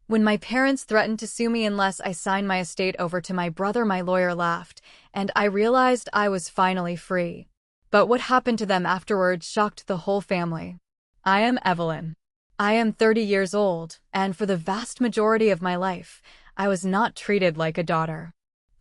When my parents threatened to sue me unless I signed my estate over to my brother, my lawyer laughed, and I realized I was finally free. But what happened to them afterwards shocked the whole family. I am Evelyn. I am 30 years old, and for the vast majority of my life, I was not treated like a daughter.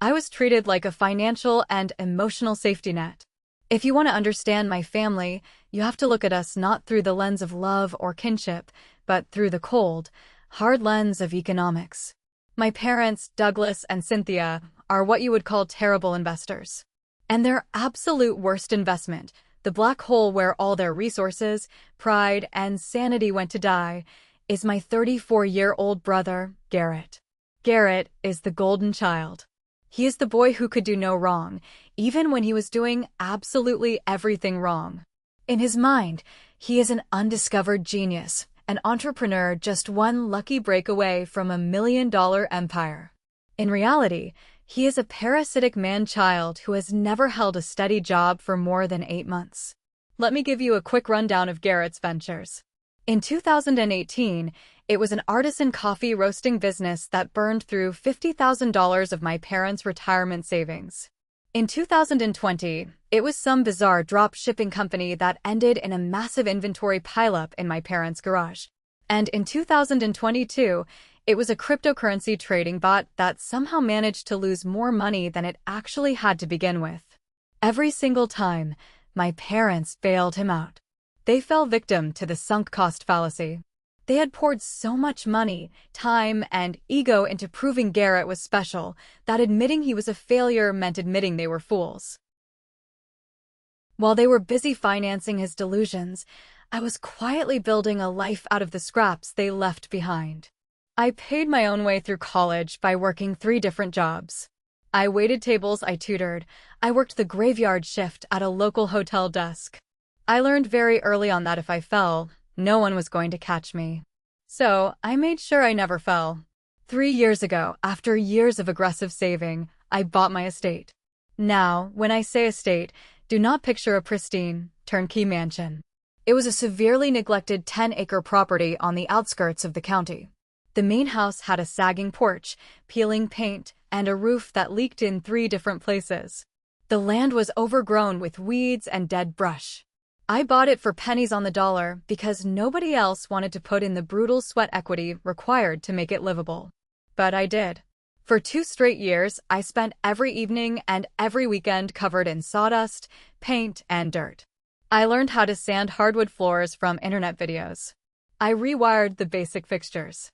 I was treated like a financial and emotional safety net. If you want to understand my family, you have to look at us not through the lens of love or kinship, but through the cold, hard lens of economics. My parents, Douglas and Cynthia, are what you would call terrible investors. And their absolute worst investment, the black hole where all their resources, pride, and sanity went to die, is my 34-year-old brother, Garrett. Garrett is the golden child. He is the boy who could do no wrong, even when he was doing absolutely everything wrong. In his mind, he is an undiscovered genius, an entrepreneur just one lucky break away from a million-dollar empire. In reality, he is a parasitic man-child who has never held a steady job for more than 8 months. Let me give you a quick rundown of Garrett's ventures. In 2018, it was an artisan coffee roasting business that burned through $50,000 of my parents' retirement savings. In 2020, it was some bizarre drop-shipping company that ended in a massive inventory pileup in my parents' garage. And in 2022, it was a cryptocurrency trading bot that somehow managed to lose more money than it actually had to begin with. Every single time, my parents bailed him out. They fell victim to the sunk cost fallacy. They had poured so much money, time, and ego into proving Garrett was special that admitting he was a failure meant admitting they were fools. While they were busy financing his delusions, I was quietly building a life out of the scraps they left behind. I paid my own way through college by working 3 different jobs. I waited tables, I tutored, I worked the graveyard shift at a local hotel desk. I learned very early on that if I fell, no one was going to catch me. So, I made sure I never fell. 3 years ago, after years of aggressive saving, I bought my estate. Now, when I say estate, do not picture a pristine, turnkey mansion. It was a severely neglected 10-acre property on the outskirts of the county. The main house had a sagging porch, peeling paint, and a roof that leaked in 3 different places. The land was overgrown with weeds and dead brush. I bought it for pennies on the dollar because nobody else wanted to put in the brutal sweat equity required to make it livable. But I did. For 2 straight years, I spent every evening and every weekend covered in sawdust, paint, and dirt. I learned how to sand hardwood floors from internet videos. I rewired the basic fixtures.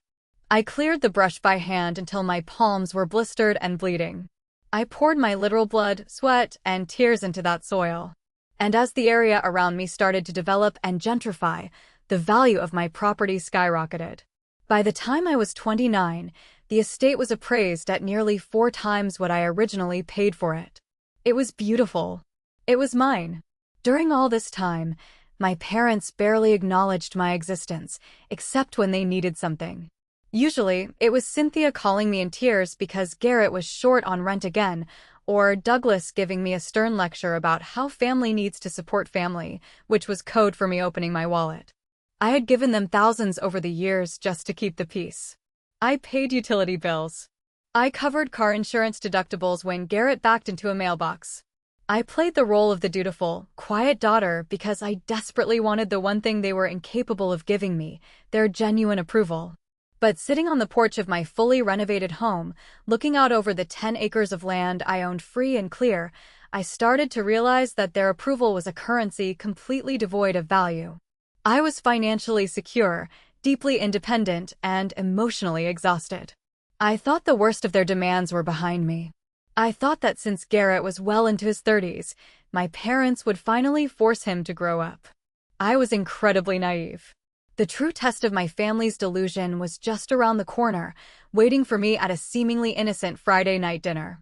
I cleared the brush by hand until my palms were blistered and bleeding. I poured my literal blood, sweat, and tears into that soil. And as the area around me started to develop and gentrify, the value of my property skyrocketed. By the time I was 29, the estate was appraised at nearly 4 times what I originally paid for it. It was beautiful. It was mine. During all this time, my parents barely acknowledged my existence, except when they needed something. Usually, it was Cynthia calling me in tears because Garrett was short on rent again, or Douglas giving me a stern lecture about how family needs to support family, which was code for me opening my wallet. I had given them thousands over the years just to keep the peace. I paid utility bills. I covered car insurance deductibles when Garrett backed into a mailbox. I played the role of the dutiful, quiet daughter because I desperately wanted the one thing they were incapable of giving me, their genuine approval. But sitting on the porch of my fully renovated home, looking out over the 10 acres of land I owned free and clear, I started to realize that their approval was a currency completely devoid of value. I was financially secure, deeply independent, and emotionally exhausted. I thought the worst of their demands were behind me. I thought that since Garrett was well into his 30s, my parents would finally force him to grow up. I was incredibly naive. The true test of my family's delusion was just around the corner, waiting for me at a seemingly innocent Friday night dinner.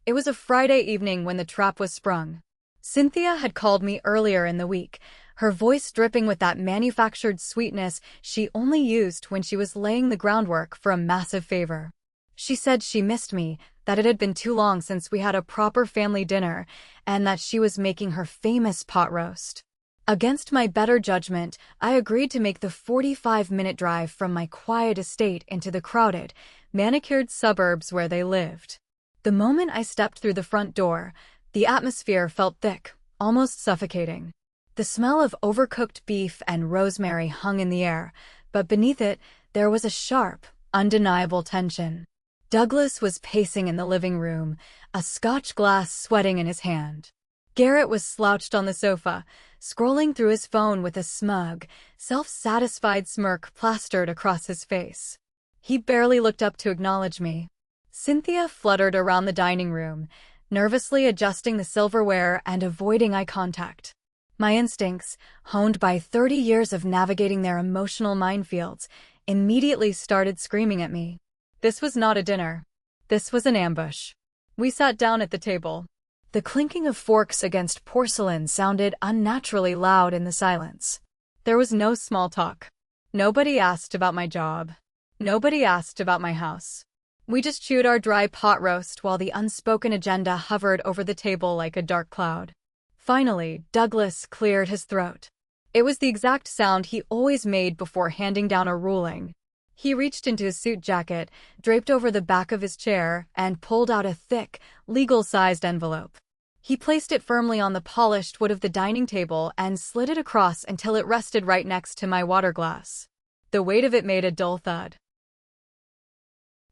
It was a Friday evening when the trap was sprung. Cynthia had called me earlier in the week, her voice dripping with that manufactured sweetness she only used when she was laying the groundwork for a massive favor. She said she missed me, that it had been too long since we had a proper family dinner, and that she was making her famous pot roast. Against my better judgment, I agreed to make the 45-minute drive from my quiet estate into the crowded, manicured suburbs where they lived. The moment I stepped through the front door, the atmosphere felt thick, almost suffocating. The smell of overcooked beef and rosemary hung in the air, but beneath it, there was a sharp, undeniable tension. Douglas was pacing in the living room, a Scotch glass sweating in his hand. Garrett was slouched on the sofa, scrolling through his phone with a smug, self-satisfied smirk plastered across his face. He barely looked up to acknowledge me. Cynthia fluttered around the dining room, nervously adjusting the silverware and avoiding eye contact. My instincts, honed by 30 years of navigating their emotional minefields, immediately started screaming at me. This was not a dinner. This was an ambush. We sat down at the table. The clinking of forks against porcelain sounded unnaturally loud in the silence. There was no small talk. Nobody asked about my job. Nobody asked about my house. We just chewed our dry pot roast while the unspoken agenda hovered over the table like a dark cloud. Finally, Douglas cleared his throat. It was the exact sound he always made before handing down a ruling. He reached into his suit jacket, draped over the back of his chair, and pulled out a thick, legal-sized envelope. He placed it firmly on the polished wood of the dining table and slid it across until it rested right next to my water glass. The weight of it made a dull thud.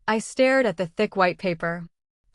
I stared at the thick white paper.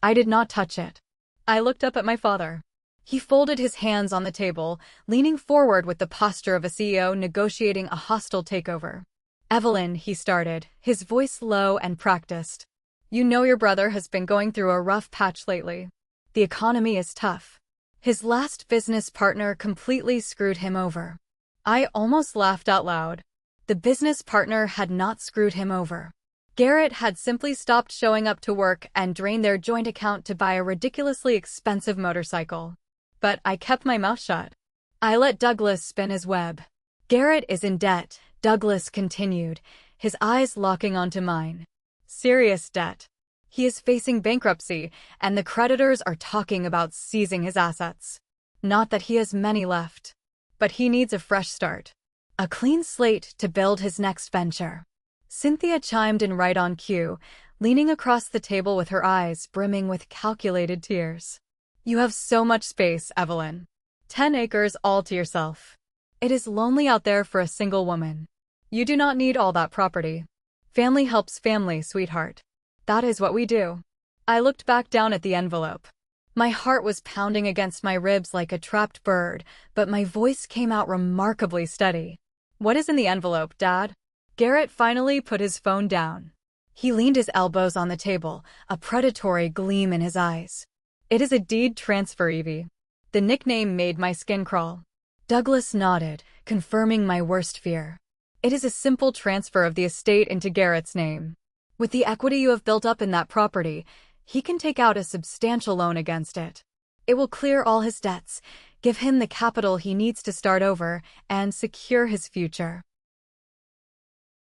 I did not touch it. I looked up at my father. He folded his hands on the table, leaning forward with the posture of a CEO negotiating a hostile takeover. "Evelyn," he started, his voice low and practiced. "You know your brother has been going through a rough patch lately. The economy is tough. His last business partner completely screwed him over." I almost laughed out loud. The business partner had not screwed him over. Garrett had simply stopped showing up to work and drained their joint account to buy a ridiculously expensive motorcycle. But I kept my mouth shut. I let Douglas spin his web. "Garrett is in debt," Douglas continued, his eyes locking onto mine. "Serious debt. He is facing bankruptcy, and the creditors are talking about seizing his assets. Not that he has many left. But he needs a fresh start. A clean slate to build his next venture." Cynthia chimed in right on cue, leaning across the table with her eyes brimming with calculated tears. "You have so much space, Evelyn. 10 acres all to yourself. It is lonely out there for a single woman. You do not need all that property. Family helps family, sweetheart. That is what we do." I looked back down at the envelope. My heart was pounding against my ribs like a trapped bird, but my voice came out remarkably steady. "What is in the envelope, Dad?" Garrett finally put his phone down. He leaned his elbows on the table, a predatory gleam in his eyes. "It is a deed transfer, Evie." The nickname made my skin crawl. Douglas nodded, confirming my worst fear. "It is a simple transfer of the estate into Garrett's name. With the equity you have built up in that property, he can take out a substantial loan against it. It will clear all his debts, give him the capital he needs to start over, and secure his future."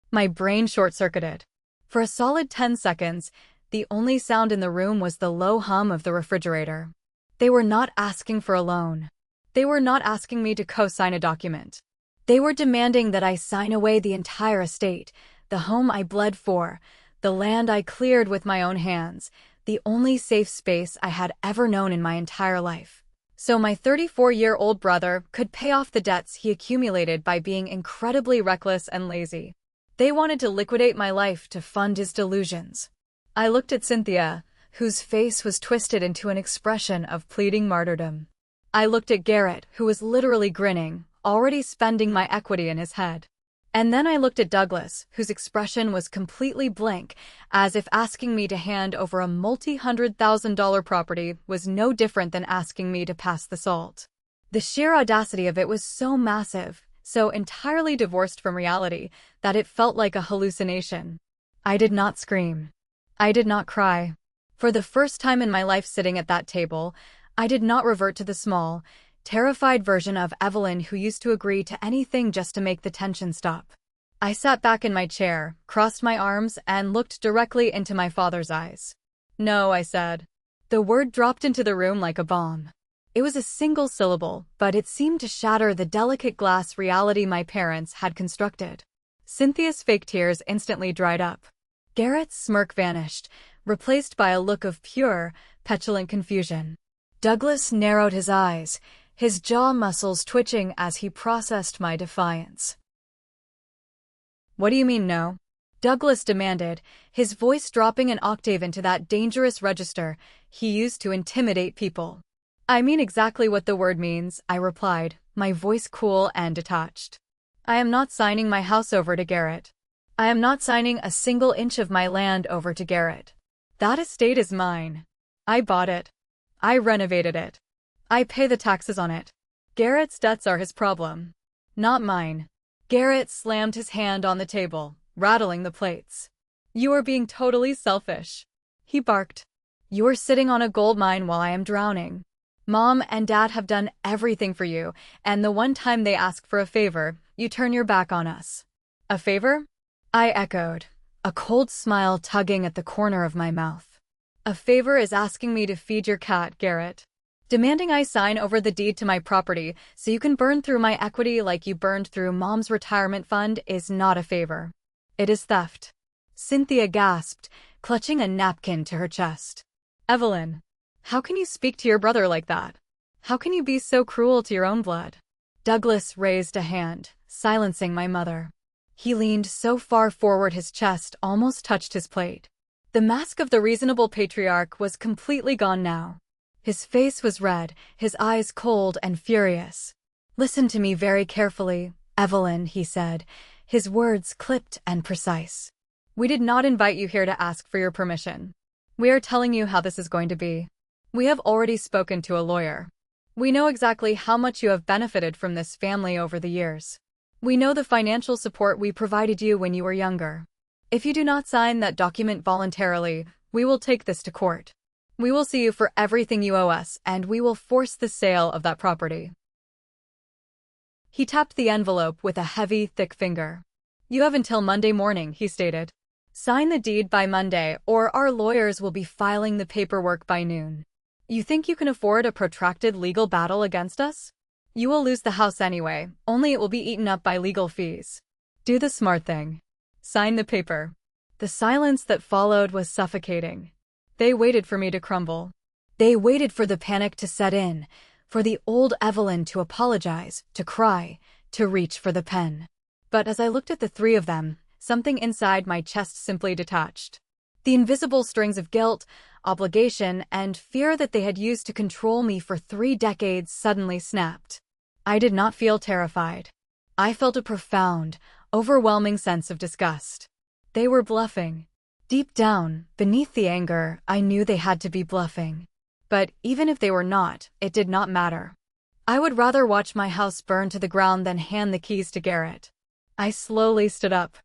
My brain short-circuited. For a solid 10 seconds, the only sound in the room was the low hum of the refrigerator. They were not asking for a loan. They were not asking me to co-sign a document. They were demanding that I sign away the entire estate, the home I bled for, the land I cleared with my own hands, the only safe space I had ever known in my entire life. So my 34-year-old brother could pay off the debts he accumulated by being incredibly reckless and lazy. They wanted to liquidate my life to fund his delusions. I looked at Cynthia, whose face was twisted into an expression of pleading martyrdom. I looked at Garrett, who was literally grinning, already spending my equity in his head. And then I looked at Douglas, whose expression was completely blank, as if asking me to hand over a multi-$100,000 property was no different than asking me to pass the salt. The sheer audacity of it was so massive, so entirely divorced from reality, that it felt like a hallucination. I did not scream. I did not cry. For the first time in my life sitting at that table, I did not revert to the small, terrified version of Evelyn who used to agree to anything just to make the tension stop. I sat back in my chair, crossed my arms, and looked directly into my father's eyes. "No," I said. The word dropped into the room like a bomb. It was a single syllable, but it seemed to shatter the delicate glass reality my parents had constructed. Cynthia's fake tears instantly dried up. Garrett's smirk vanished, replaced by a look of pure, petulant confusion. Douglas narrowed his eyes, his jaw muscles twitching as he processed my defiance. "What do you mean, no?" Douglas demanded, his voice dropping an octave into that dangerous register he used to intimidate people. "I mean exactly what the word means," I replied, my voice cool and detached. "I am not signing my house over to Garrett. I am not signing a single inch of my land over to Garrett. That estate is mine. I bought it. I renovated it. I pay the taxes on it. Garrett's debts are his problem, not mine." Garrett slammed his hand on the table, rattling the plates. "You are being totally selfish," he barked. "You are sitting on a gold mine while I am drowning. Mom and Dad have done everything for you, and the one time they ask for a favor, you turn your back on us." "A favor?" I echoed, a cold smile tugging at the corner of my mouth. "A favor is asking me to feed your cat, Garrett. Demanding I sign over the deed to my property so you can burn through my equity like you burned through Mom's retirement fund is not a favor. It is theft." Cynthia gasped, clutching a napkin to her chest. "Evelyn, how can you speak to your brother like that? How can you be so cruel to your own blood?" Douglas raised a hand, silencing my mother. He leaned so far forward his chest almost touched his plate. The mask of the reasonable patriarch was completely gone now. His face was red, his eyes cold and furious. "Listen to me very carefully, Evelyn," he said, his words clipped and precise. "We did not invite you here to ask for your permission. We are telling you how this is going to be. We have already spoken to a lawyer. We know exactly how much you have benefited from this family over the years. We know the financial support we provided you when you were younger. If you do not sign that document voluntarily, we will take this to court. We will sue you for everything you owe us, and we will force the sale of that property." He tapped the envelope with a heavy, thick finger. "You have until Monday morning," he stated. "Sign the deed by Monday, or our lawyers will be filing the paperwork by noon. You think you can afford a protracted legal battle against us? You will lose the house anyway, only it will be eaten up by legal fees. Do the smart thing. Sign the paper." The silence that followed was suffocating. They waited for me to crumble. They waited for the panic to set in, for the old Evelyn to apologize, to cry, to reach for the pen. But as I looked at the three of them, something inside my chest simply detached. The invisible strings of guilt, obligation, and fear that they had used to control me for 3 decades suddenly snapped. I did not feel terrified. I felt a profound, overwhelming sense of disgust. They were bluffing. Deep down, beneath the anger, I knew they had to be bluffing. But even if they were not, it did not matter. I would rather watch my house burn to the ground than hand the keys to Garrett. I slowly stood up.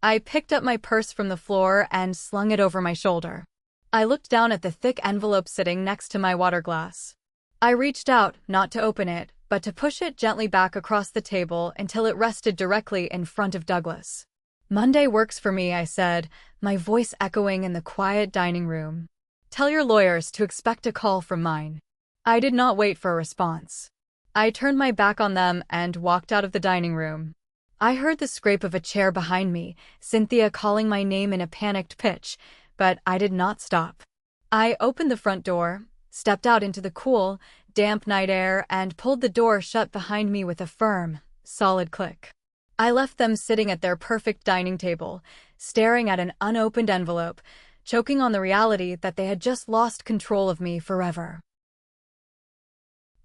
I picked up my purse from the floor and slung it over my shoulder. I looked down at the thick envelope sitting next to my water glass. I reached out, not to open it, but to push it gently back across the table until it rested directly in front of Douglas. "Monday works for me," I said, my voice echoing in the quiet dining room. "Tell your lawyers to expect a call from mine." I did not wait for a response. I turned my back on them and walked out of the dining room. I heard the scrape of a chair behind me, Cynthia calling my name in a panicked pitch, but I did not stop. I opened the front door, stepped out into the cool, damp night air, and pulled the door shut behind me with a firm, solid click. I left them sitting at their perfect dining table, staring at an unopened envelope, choking on the reality that they had just lost control of me forever.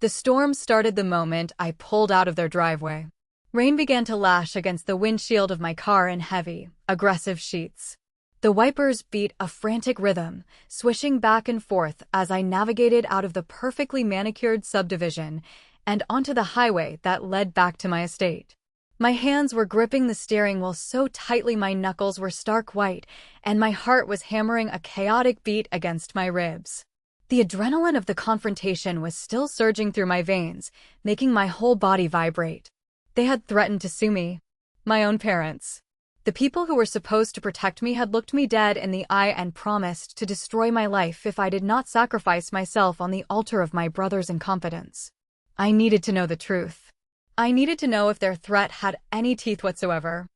The storm started the moment I pulled out of their driveway. Rain began to lash against the windshield of my car in heavy, aggressive sheets. The wipers beat a frantic rhythm, swishing back and forth as I navigated out of the perfectly manicured subdivision and onto the highway that led back to my estate. My hands were gripping the steering wheel so tightly my knuckles were stark white, and my heart was hammering a chaotic beat against my ribs. The adrenaline of the confrontation was still surging through my veins, making my whole body vibrate. They had threatened to sue me. My own parents. The people who were supposed to protect me had looked me dead in the eye and promised to destroy my life if I did not sacrifice myself on the altar of my brothers in confidence. I needed to know the truth. I needed to know if their threat had any teeth whatsoever.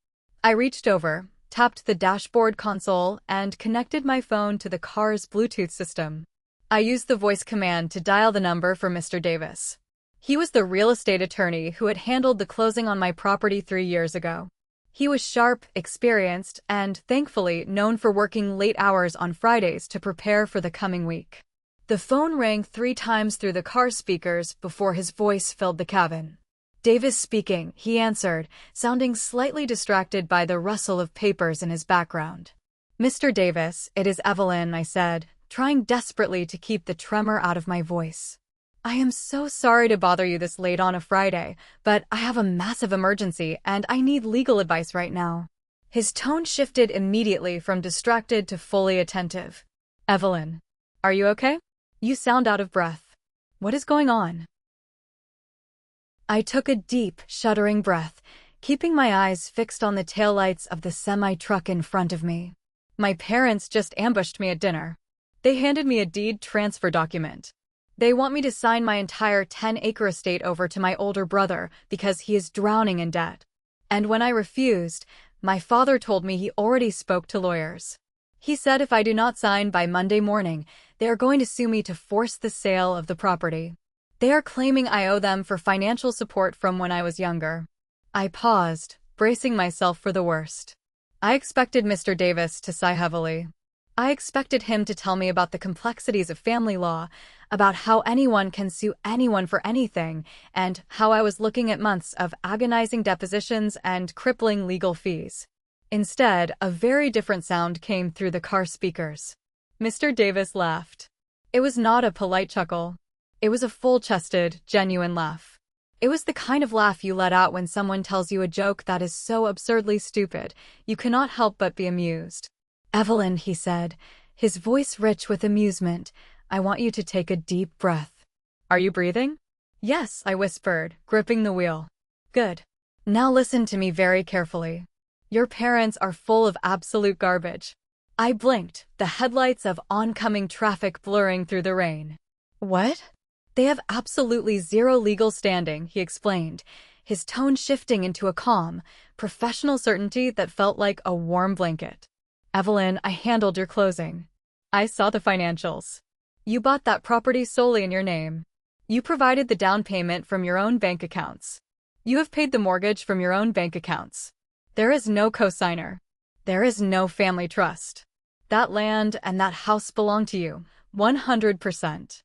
I reached over, tapped the dashboard console, and connected my phone to the car's Bluetooth system. I used the voice command to dial the number for Mr. Davis. He was the real estate attorney who had handled the closing on my property 3 years ago. He was sharp, experienced, and, thankfully, known for working late hours on Fridays to prepare for the coming week. The phone rang 3 times through the car speakers before his voice filled the cabin. "Davis speaking," he answered, sounding slightly distracted by the rustle of papers in his background. "Mr. Davis, it is Evelyn," I said, trying desperately to keep the tremor out of my voice. "I am so sorry to bother you this late on a Friday, but I have a massive emergency and I need legal advice right now." His tone shifted immediately from distracted to fully attentive. "Evelyn, are you okay? You sound out of breath. What is going on?" I took a deep, shuddering breath, keeping my eyes fixed on the taillights of the semi-truck in front of me. My parents just ambushed me at dinner. They handed me a deed transfer document. They want me to sign my entire 10-acre estate over to my older brother because he is drowning in debt. And when I refused, my father told me he already spoke to lawyers. He said if I do not sign by Monday morning, they are going to sue me to force the sale of the property. They are claiming I owe them for financial support from when I was younger. I paused, bracing myself for the worst. I expected Mr. Davis to sigh heavily. I expected him to tell me about the complexities of family law, about how anyone can sue anyone for anything, and how I was looking at months of agonizing depositions and crippling legal fees. Instead, a very different sound came through the car speakers. Mr. Davis laughed. It was not a polite chuckle. It was a full-chested, genuine laugh. It was the kind of laugh you let out when someone tells you a joke that is so absurdly stupid, you cannot help but be amused. "Evelyn," he said, his voice rich with amusement, "I want you to take a deep breath." "Are you breathing?" "Yes," I whispered, gripping the wheel. "Good. Now listen to me very carefully. Your parents are full of absolute garbage." I blinked, the headlights of oncoming traffic blurring through the rain. "What?" "They have absolutely zero legal standing," he explained, his tone shifting into a calm, professional certainty that felt like a warm blanket. "Evelyn, I handled your closing. I saw the financials. You bought that property solely in your name. You provided the down payment from your own bank accounts. You have paid the mortgage from your own bank accounts. There is no cosigner. There is no family trust. That land and that house belong to you, 100%.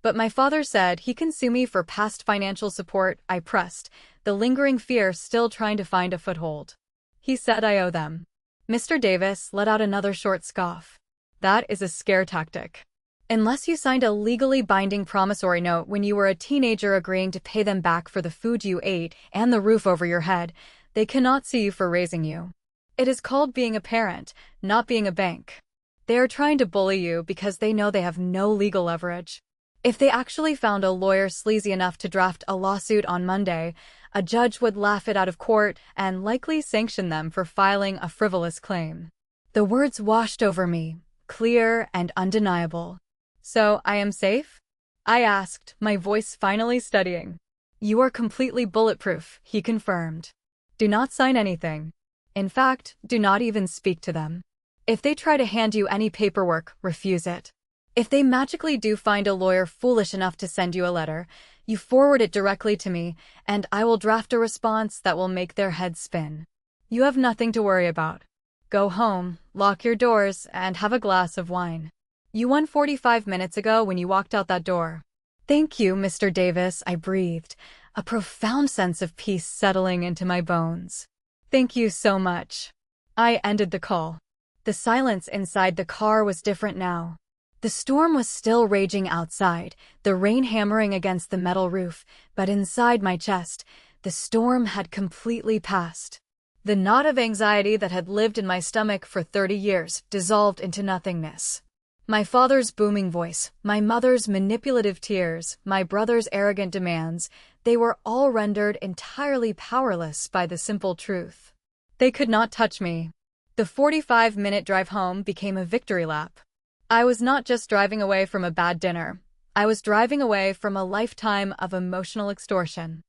But my father said he can sue me for past financial support," I pressed, the lingering fear still trying to find a foothold. "He said I owe them." Mr. Davis let out another short scoff. "That is a scare tactic. Unless you signed a legally binding promissory note when you were a teenager agreeing to pay them back for the food you ate and the roof over your head, they cannot sue you for raising you. It is called being a parent, not being a bank. They are trying to bully you because they know they have no legal leverage. If they actually found a lawyer sleazy enough to draft a lawsuit on Monday, a judge would laugh it out of court and likely sanction them for filing a frivolous claim." The words washed over me, clear and undeniable. "So, I am safe?" I asked, my voice finally steadying. "You are completely bulletproof," he confirmed. "Do not sign anything. In fact, do not even speak to them. If they try to hand you any paperwork, refuse it. If they magically do find a lawyer foolish enough to send you a letter, you forward it directly to me, and I will draft a response that will make their heads spin. You have nothing to worry about. Go home, lock your doors, and have a glass of wine. You won 45 minutes ago when you walked out that door." "Thank you, Mr. Davis," I breathed, a profound sense of peace settling into my bones. "Thank you so much." I ended the call. The silence inside the car was different now. The storm was still raging outside, the rain hammering against the metal roof, but inside my chest, the storm had completely passed. The knot of anxiety that had lived in my stomach for 30 years dissolved into nothingness. My father's booming voice, my mother's manipulative tears, my brother's arrogant demands, they were all rendered entirely powerless by the simple truth. They could not touch me. The 45-minute drive home became a victory lap. I was not just driving away from a bad dinner. I was driving away from a lifetime of emotional extortion.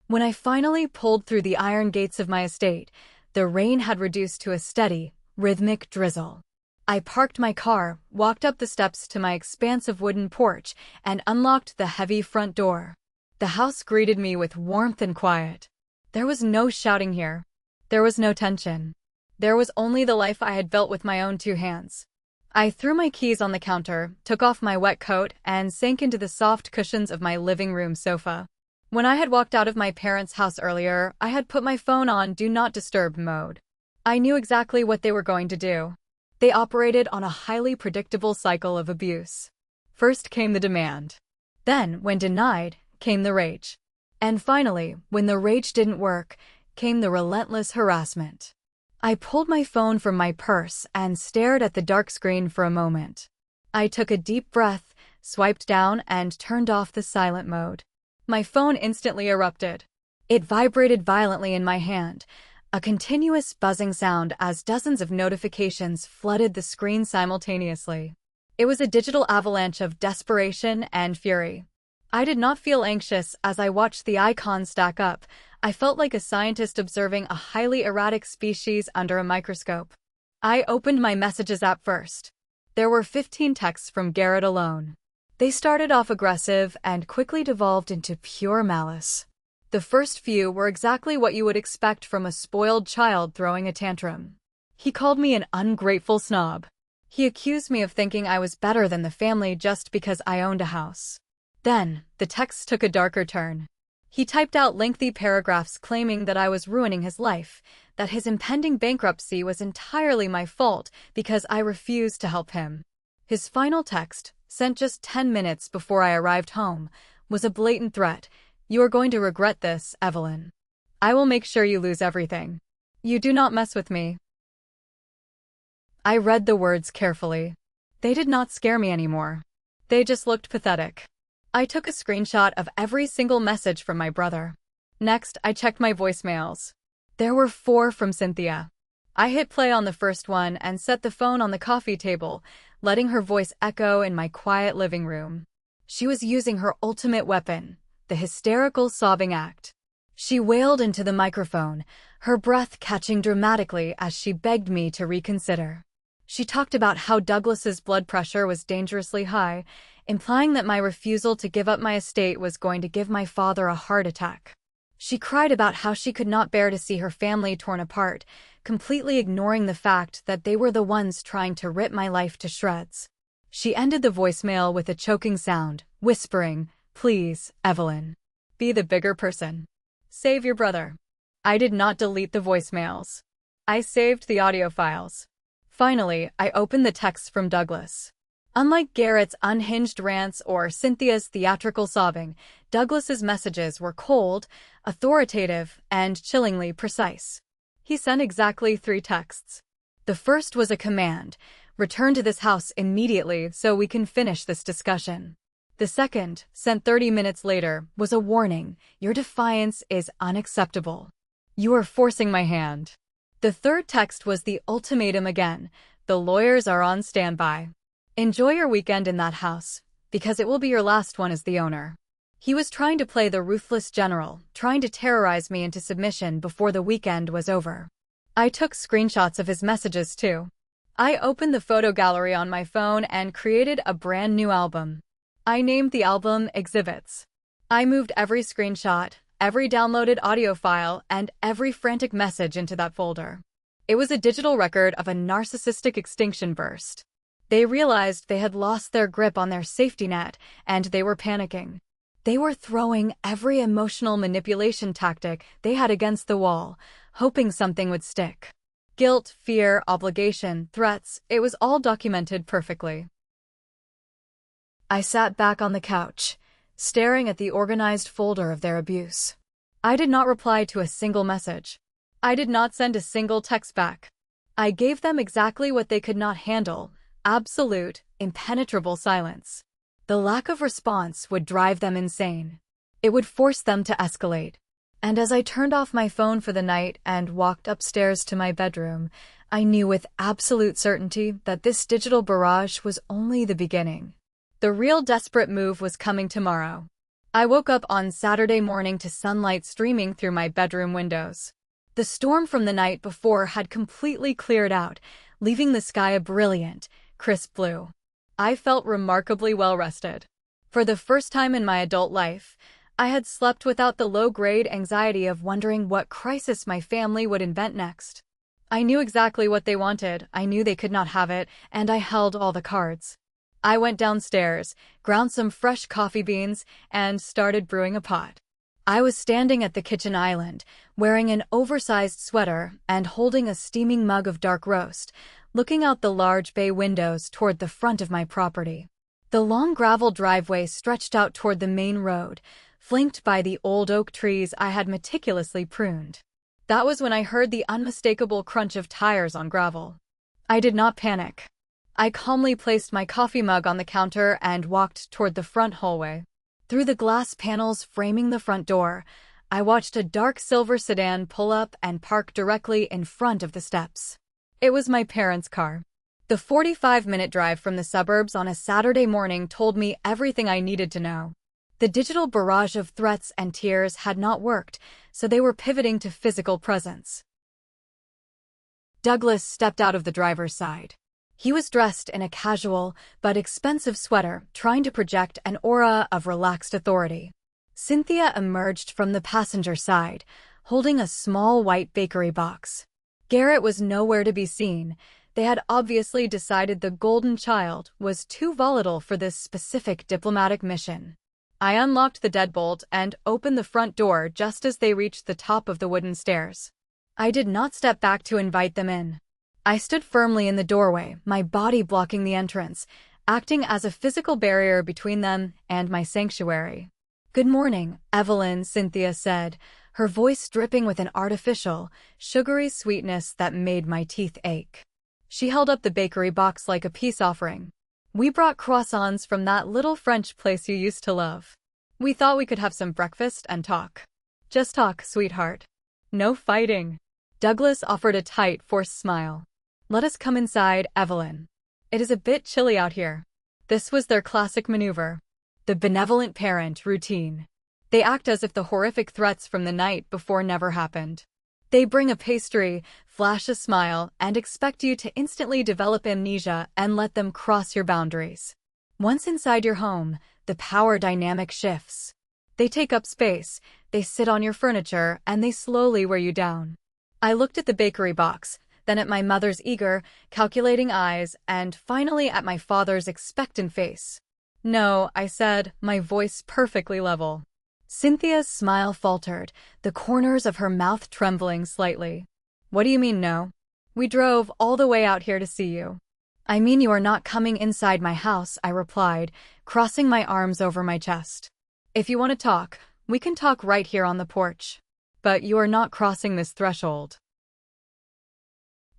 When I finally pulled through the iron gates of my estate, the rain had reduced to a steady, rhythmic drizzle. I parked my car, walked up the steps to my expansive wooden porch, and unlocked the heavy front door. The house greeted me with warmth and quiet. There was no shouting here. There was no tension. There was only the life I had built with my own 2 hands. I threw my keys on the counter, took off my wet coat, and sank into the soft cushions of my living room sofa. When I had walked out of my parents' house earlier, I had put my phone on Do Not Disturb mode. I knew exactly what they were going to do. They operated on a highly predictable cycle of abuse. First came the demand. Then, when denied, came the rage. And finally, when the rage didn't work, came the relentless harassment. I pulled my phone from my purse and stared at the dark screen for a moment. I took a deep breath, swiped down, and turned off the silent mode. My phone instantly erupted. It vibrated violently in my hand, a continuous buzzing sound as dozens of notifications flooded the screen simultaneously. It was a digital avalanche of desperation and fury. I did not feel anxious as I watched the icons stack up. I felt like a scientist observing a highly erratic species under a microscope. I opened my Messages app first. There were 15 texts from Garrett alone. They started off aggressive and quickly devolved into pure malice. The first few were exactly what you would expect from a spoiled child throwing a tantrum. He called me an ungrateful snob. He accused me of thinking I was better than the family just because I owned a house. Then, the texts took a darker turn. He typed out lengthy paragraphs claiming that I was ruining his life, that his impending bankruptcy was entirely my fault because I refused to help him. His final text, sent just 10 minutes before I arrived home, was a blatant threat. You are going to regret this, Evelyn. I will make sure you lose everything. You do not mess with me. I read the words carefully. They did not scare me anymore. They just looked pathetic. I took a screenshot of every single message from my brother. Next, I checked my voicemails. There were 4 from Cynthia. I hit play on the first one and set the phone on the coffee table, letting her voice echo in my quiet living room. She was using her ultimate weapon, the hysterical sobbing act. She wailed into the microphone, her breath catching dramatically as she begged me to reconsider. She talked about how Douglas's blood pressure was dangerously high, implying that my refusal to give up my estate was going to give my father a heart attack. She cried about how she could not bear to see her family torn apart, completely ignoring the fact that they were the ones trying to rip my life to shreds. She ended the voicemail with a choking sound, whispering, "Please, Evelyn. Be the bigger person. Save your brother." I did not delete the voicemails. I saved the audio files. Finally, I opened the texts from Douglas. Unlike Garrett's unhinged rants or Cynthia's theatrical sobbing, Douglas's messages were cold, authoritative, and chillingly precise. He sent exactly 3 texts. The first was a command: return to this house immediately so we can finish this discussion. The second, sent 30 minutes later, was a warning: your defiance is unacceptable. You are forcing my hand. The third text was the ultimatum again: the lawyers are on standby. Enjoy your weekend in that house, because it will be your last one as the owner. He was trying to play the ruthless general, trying to terrorize me into submission before the weekend was over. I took screenshots of his messages too. I opened the photo gallery on my phone and created a brand new album. I named the album Exhibits. I moved every screenshot, every downloaded audio file, and every frantic message into that folder. It was a digital record of a narcissistic extinction burst. They realized they had lost their grip on their safety net, and they were panicking. They were throwing every emotional manipulation tactic they had against the wall, hoping something would stick. Guilt, fear, obligation, threats, it was all documented perfectly. I sat back on the couch, staring at the organized folder of their abuse. I did not reply to a single message. I did not send a single text back. I gave them exactly what they could not handle: absolute, impenetrable silence. The lack of response would drive them insane. It would force them to escalate. And as I turned off my phone for the night and walked upstairs to my bedroom, I knew with absolute certainty that this digital barrage was only the beginning. The real desperate move was coming tomorrow. I woke up on Saturday morning to sunlight streaming through my bedroom windows. The storm from the night before had completely cleared out, leaving the sky a brilliant, crisp blue. I felt remarkably well rested. For the first time in my adult life, I had slept without the low-grade anxiety of wondering what crisis my family would invent next. I knew exactly what they wanted, I knew they could not have it, and I held all the cards. I went downstairs, ground some fresh coffee beans, and started brewing a pot. I was standing at the kitchen island, wearing an oversized sweater and holding a steaming mug of dark roast, looking out the large bay windows toward the front of my property. The long gravel driveway stretched out toward the main road, flanked by the old oak trees I had meticulously pruned. That was when I heard the unmistakable crunch of tires on gravel. I did not panic. I calmly placed my coffee mug on the counter and walked toward the front hallway. Through the glass panels framing the front door, I watched a dark silver sedan pull up and park directly in front of the steps. It was my parents' car. The 45-minute drive from the suburbs on a Saturday morning told me everything I needed to know. The digital barrage of threats and tears had not worked, so they were pivoting to physical presence. Douglas stepped out of the driver's side. He was dressed in a casual but expensive sweater, trying to project an aura of relaxed authority. Cynthia emerged from the passenger side, holding a small white bakery box. Garrett was nowhere to be seen. They had obviously decided the golden child was too volatile for this specific diplomatic mission. I unlocked the deadbolt and opened the front door just as they reached the top of the wooden stairs. I did not step back to invite them in. I stood firmly in the doorway, my body blocking the entrance, acting as a physical barrier between them and my sanctuary. "Good morning, Evelyn," Cynthia said, her voice dripping with an artificial, sugary sweetness that made my teeth ache. She held up the bakery box like a peace offering. "We brought croissants from that little French place you used to love. We thought we could have some breakfast and talk. Just talk, sweetheart. No fighting." Douglas offered a tight, forced smile. "Let us come inside, Evelyn. It is a bit chilly out here." This was their classic maneuver. The benevolent parent routine. They act as if the horrific threats from the night before never happened. They bring a pastry, flash a smile, and expect you to instantly develop amnesia and let them cross your boundaries. Once inside your home, the power dynamic shifts. They take up space, they sit on your furniture, and they slowly wear you down. I looked at the bakery box, then at my mother's eager, calculating eyes, and finally at my father's expectant face. "No," I said, my voice perfectly level. Cynthia's smile faltered, the corners of her mouth trembling slightly. "What do you mean, no? We drove all the way out here to see you." "I mean you are not coming inside my house," I replied, crossing my arms over my chest. "If you want to talk, we can talk right here on the porch. But you are not crossing this threshold."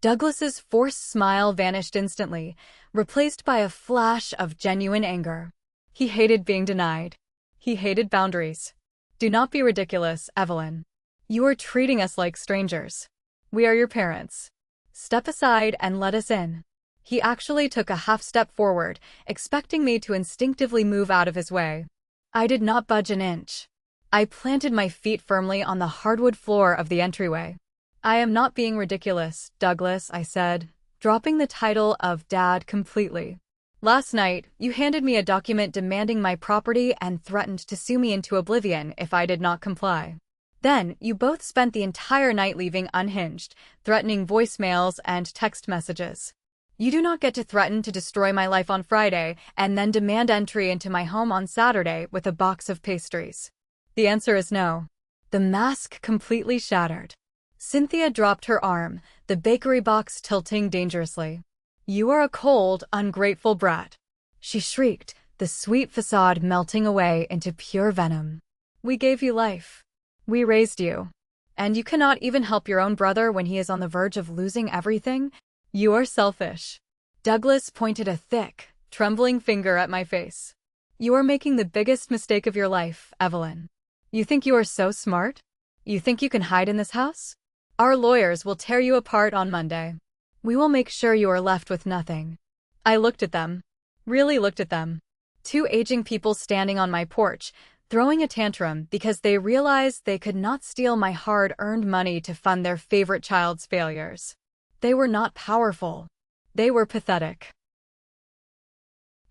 Douglas's forced smile vanished instantly, replaced by a flash of genuine anger. He hated being denied. He hated boundaries. "Do not be ridiculous, Evelyn. You are treating us like strangers. We are your parents. Step aside and let us in." He actually took a half step forward, expecting me to instinctively move out of his way. I did not budge an inch. I planted my feet firmly on the hardwood floor of the entryway. "I am not being ridiculous, Douglas," I said, dropping the title of Dad completely. "Last night, you handed me a document demanding my property and threatened to sue me into oblivion if I did not comply. Then, you both spent the entire night leaving unhinged, threatening voicemails and text messages. You do not get to threaten to destroy my life on Friday and then demand entry into my home on Saturday with a box of pastries." The answer is no. The mask completely shattered. Cynthia dropped her arm, the bakery box tilting dangerously. "You are a cold, ungrateful brat," she shrieked, the sweet facade melting away into pure venom. "We gave you life. We raised you. And you cannot even help your own brother when he is on the verge of losing everything? You are selfish." Douglas pointed a thick, trembling finger at my face. "You are making the biggest mistake of your life, Evelyn. You think you are so smart? You think you can hide in this house? Our lawyers will tear you apart on Monday. We will make sure you are left with nothing. I looked at them. Really looked at them. Two aging people standing on my porch, throwing a tantrum because they realized they could not steal my hard-earned money to fund their favorite child's failures. They were not powerful. They were pathetic.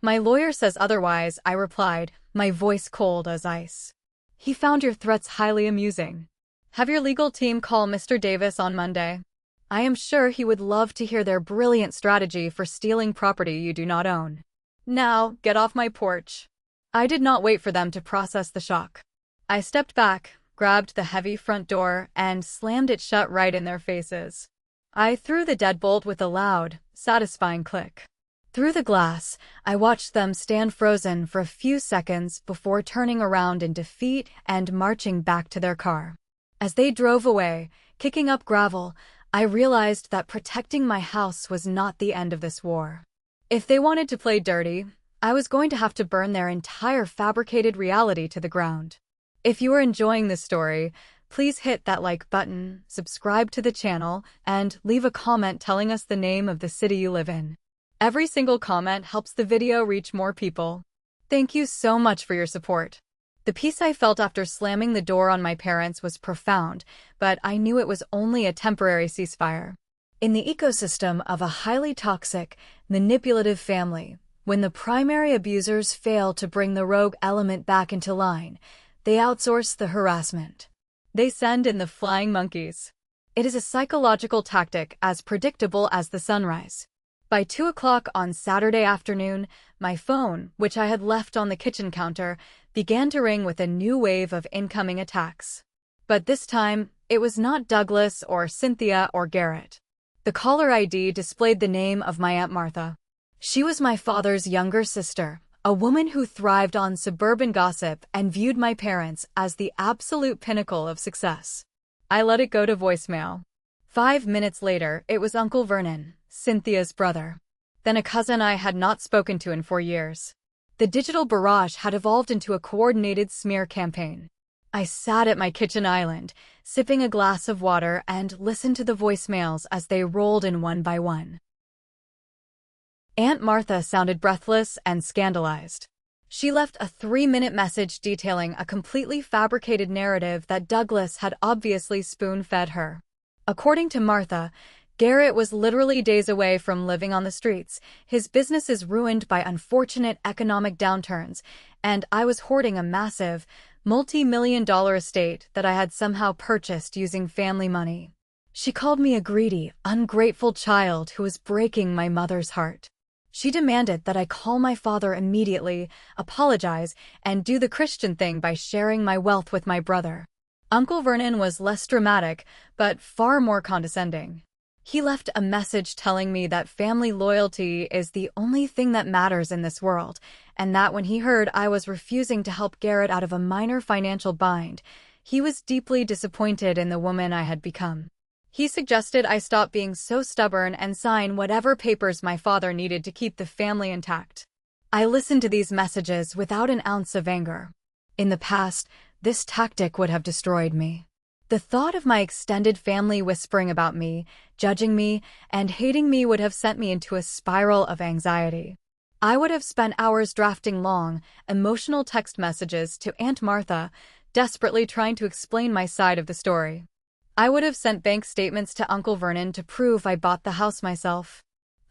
My lawyer says otherwise, I replied, my voice cold as ice. He found your threats highly amusing. Have your legal team call Mr. Davis on Monday. I am sure he would love to hear their brilliant strategy for stealing property you do not own. Now, get off my porch. I did not wait for them to process the shock. I stepped back, grabbed the heavy front door, and slammed it shut right in their faces. I threw the deadbolt with a loud, satisfying click. Through the glass, I watched them stand frozen for a few seconds before turning around in defeat and marching back to their car. As they drove away, kicking up gravel, I realized that protecting my house was not the end of this war. If they wanted to play dirty, I was going to have to burn their entire fabricated reality to the ground. If you are enjoying this story, please hit that like button, subscribe to the channel, and leave a comment telling us the name of the city you live in. Every single comment helps the video reach more people. Thank you so much for your support. The peace I felt after slamming the door on my parents was profound, but I knew it was only a temporary ceasefire. In the ecosystem of a highly toxic, manipulative family, when the primary abusers fail to bring the rogue element back into line, they outsource the harassment. They send in the flying monkeys. It is a psychological tactic as predictable as the sunrise. By 2 o'clock on Saturday afternoon, my phone, which I had left on the kitchen counter, began to ring with a new wave of incoming attacks. But this time, it was not Douglas or Cynthia or Garrett. The caller ID displayed the name of my Aunt Martha. She was my father's younger sister, a woman who thrived on suburban gossip and viewed my parents as the absolute pinnacle of success. I let it go to voicemail. 5 minutes later, it was Uncle Vernon, Cynthia's brother. Then a cousin I had not spoken to in 4 years. The digital barrage had evolved into a coordinated smear campaign. I sat at my kitchen island, sipping a glass of water and listened to the voicemails as they rolled in one by one. Aunt Martha sounded breathless and scandalized. She left a 3-minute message detailing a completely fabricated narrative that Douglas had obviously spoon-fed her. According to Martha, Garrett was literally days away from living on the streets, his businesses ruined by unfortunate economic downturns, and I was hoarding a massive, multi-million-dollar estate that I had somehow purchased using family money. She called me a greedy, ungrateful child who was breaking my mother's heart. She demanded that I call my father immediately, apologize, and do the Christian thing by sharing my wealth with my brother. Uncle Vernon was less dramatic, but far more condescending. He left a message telling me that family loyalty is the only thing that matters in this world, and that when he heard I was refusing to help Garrett out of a minor financial bind, he was deeply disappointed in the woman I had become. He suggested I stop being so stubborn and sign whatever papers my father needed to keep the family intact. I listened to these messages without an ounce of anger. In the past, this tactic would have destroyed me. The thought of my extended family whispering about me, judging me, and hating me would have sent me into a spiral of anxiety. I would have spent hours drafting long, emotional text messages to Aunt Martha, desperately trying to explain my side of the story. I would have sent bank statements to Uncle Vernon to prove I bought the house myself.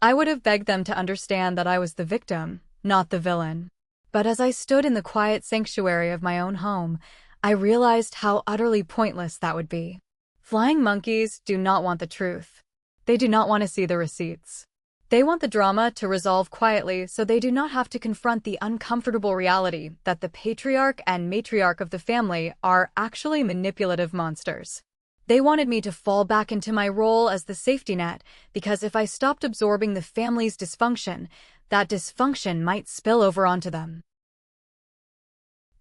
I would have begged them to understand that I was the victim, not the villain. But as I stood in the quiet sanctuary of my own home, I realized how utterly pointless that would be. Flying monkeys do not want the truth. They do not want to see the receipts. They want the drama to resolve quietly so they do not have to confront the uncomfortable reality that the patriarch and matriarch of the family are actually manipulative monsters. They wanted me to fall back into my role as the safety net because if I stopped absorbing the family's dysfunction, that dysfunction might spill over onto them.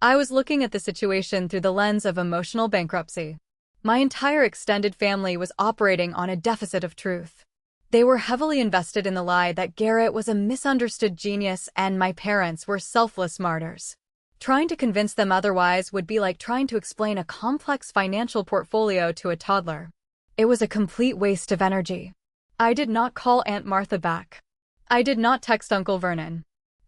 I was looking at the situation through the lens of emotional bankruptcy. My entire extended family was operating on a deficit of truth. They were heavily invested in the lie that Garrett was a misunderstood genius and my parents were selfless martyrs. Trying to convince them otherwise would be like trying to explain a complex financial portfolio to a toddler. It was a complete waste of energy. I did not call Aunt Martha back. I did not text Uncle Vernon.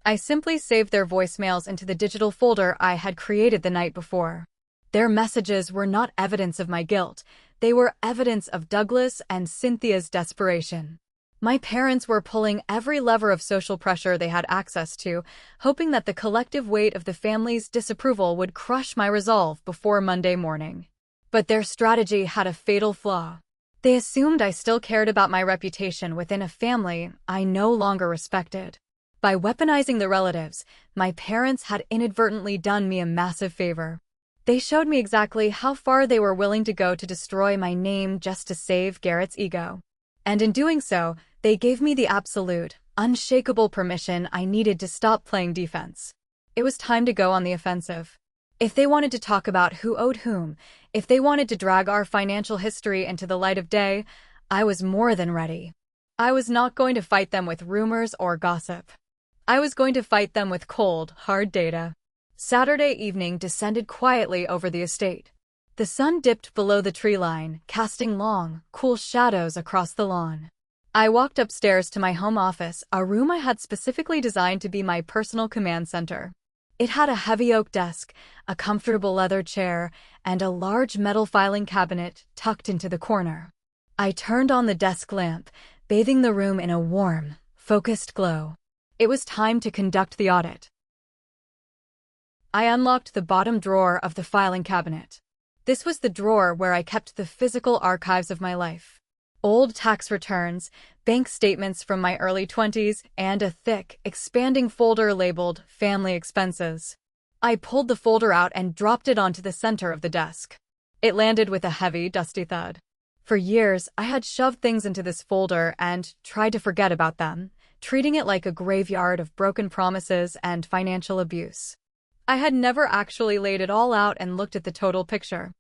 I simply saved their voicemails into the digital folder I had created the night before. Their messages were not evidence of my guilt. They were evidence of Douglas and Cynthia's desperation. My parents were pulling every lever of social pressure they had access to, hoping that the collective weight of the family's disapproval would crush my resolve before Monday morning. But their strategy had a fatal flaw. They assumed I still cared about my reputation within a family I no longer respected. By weaponizing the relatives, my parents had inadvertently done me a massive favor. They showed me exactly how far they were willing to go to destroy my name just to save Garrett's ego. And in doing so, they gave me the absolute, unshakable permission I needed to stop playing defense. It was time to go on the offensive. If they wanted to talk about who owed whom, if they wanted to drag our financial history into the light of day, I was more than ready. I was not going to fight them with rumors or gossip. I was going to fight them with cold, hard data. Saturday evening descended quietly over the estate. The sun dipped below the tree line, casting long, cool shadows across the lawn. I walked upstairs to my home office, a room I had specifically designed to be my personal command center. It had a heavy oak desk, a comfortable leather chair, and a large metal filing cabinet tucked into the corner. I turned on the desk lamp, bathing the room in a warm, focused glow. It was time to conduct the audit. I unlocked the bottom drawer of the filing cabinet. This was the drawer where I kept the physical archives of my life. Old tax returns, bank statements from my early 20s, and a thick, expanding folder labeled Family Expenses. I pulled the folder out and dropped it onto the center of the desk. It landed with a heavy, dusty thud. For years, I had shoved things into this folder and tried to forget about them, treating it like a graveyard of broken promises and financial abuse. I had never actually laid it all out and looked at the total picture.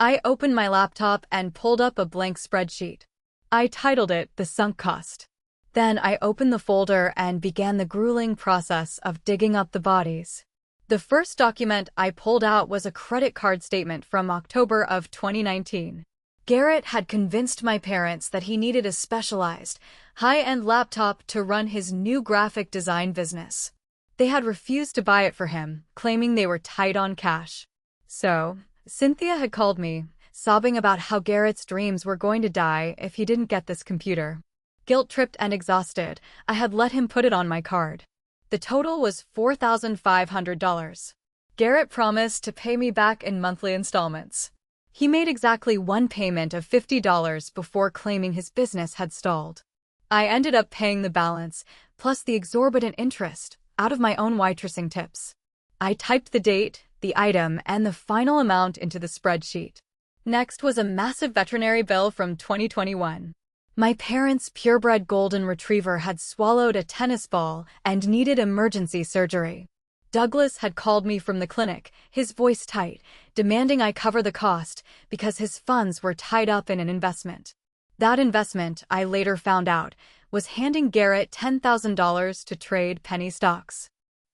I opened my laptop and pulled up a blank spreadsheet. I titled it The Sunk Cost. Then I opened the folder and began the grueling process of digging up the bodies. The first document I pulled out was a credit card statement from October of 2019. Garrett had convinced my parents that he needed a specialized, high-end laptop to run his new graphic design business. They had refused to buy it for him, claiming they were tight on cash. So, Cynthia had called me, sobbing about how Garrett's dreams were going to die if he didn't get this computer. Guilt-tripped and exhausted, I had let him put it on my card. The total was $4,500. Garrett promised to pay me back in monthly installments. He made exactly one payment of $50 before claiming his business had stalled. I ended up paying the balance, plus the exorbitant interest, out of my own waitressing tips. I typed the date, the item, and the final amount into the spreadsheet. Next was a massive veterinary bill from 2021. My parents' purebred golden retriever had swallowed a tennis ball and needed emergency surgery. Douglas had called me from the clinic, his voice tight, demanding I cover the cost because his funds were tied up in an investment. That investment, I later found out, was handing Garrett $10,000 to trade penny stocks.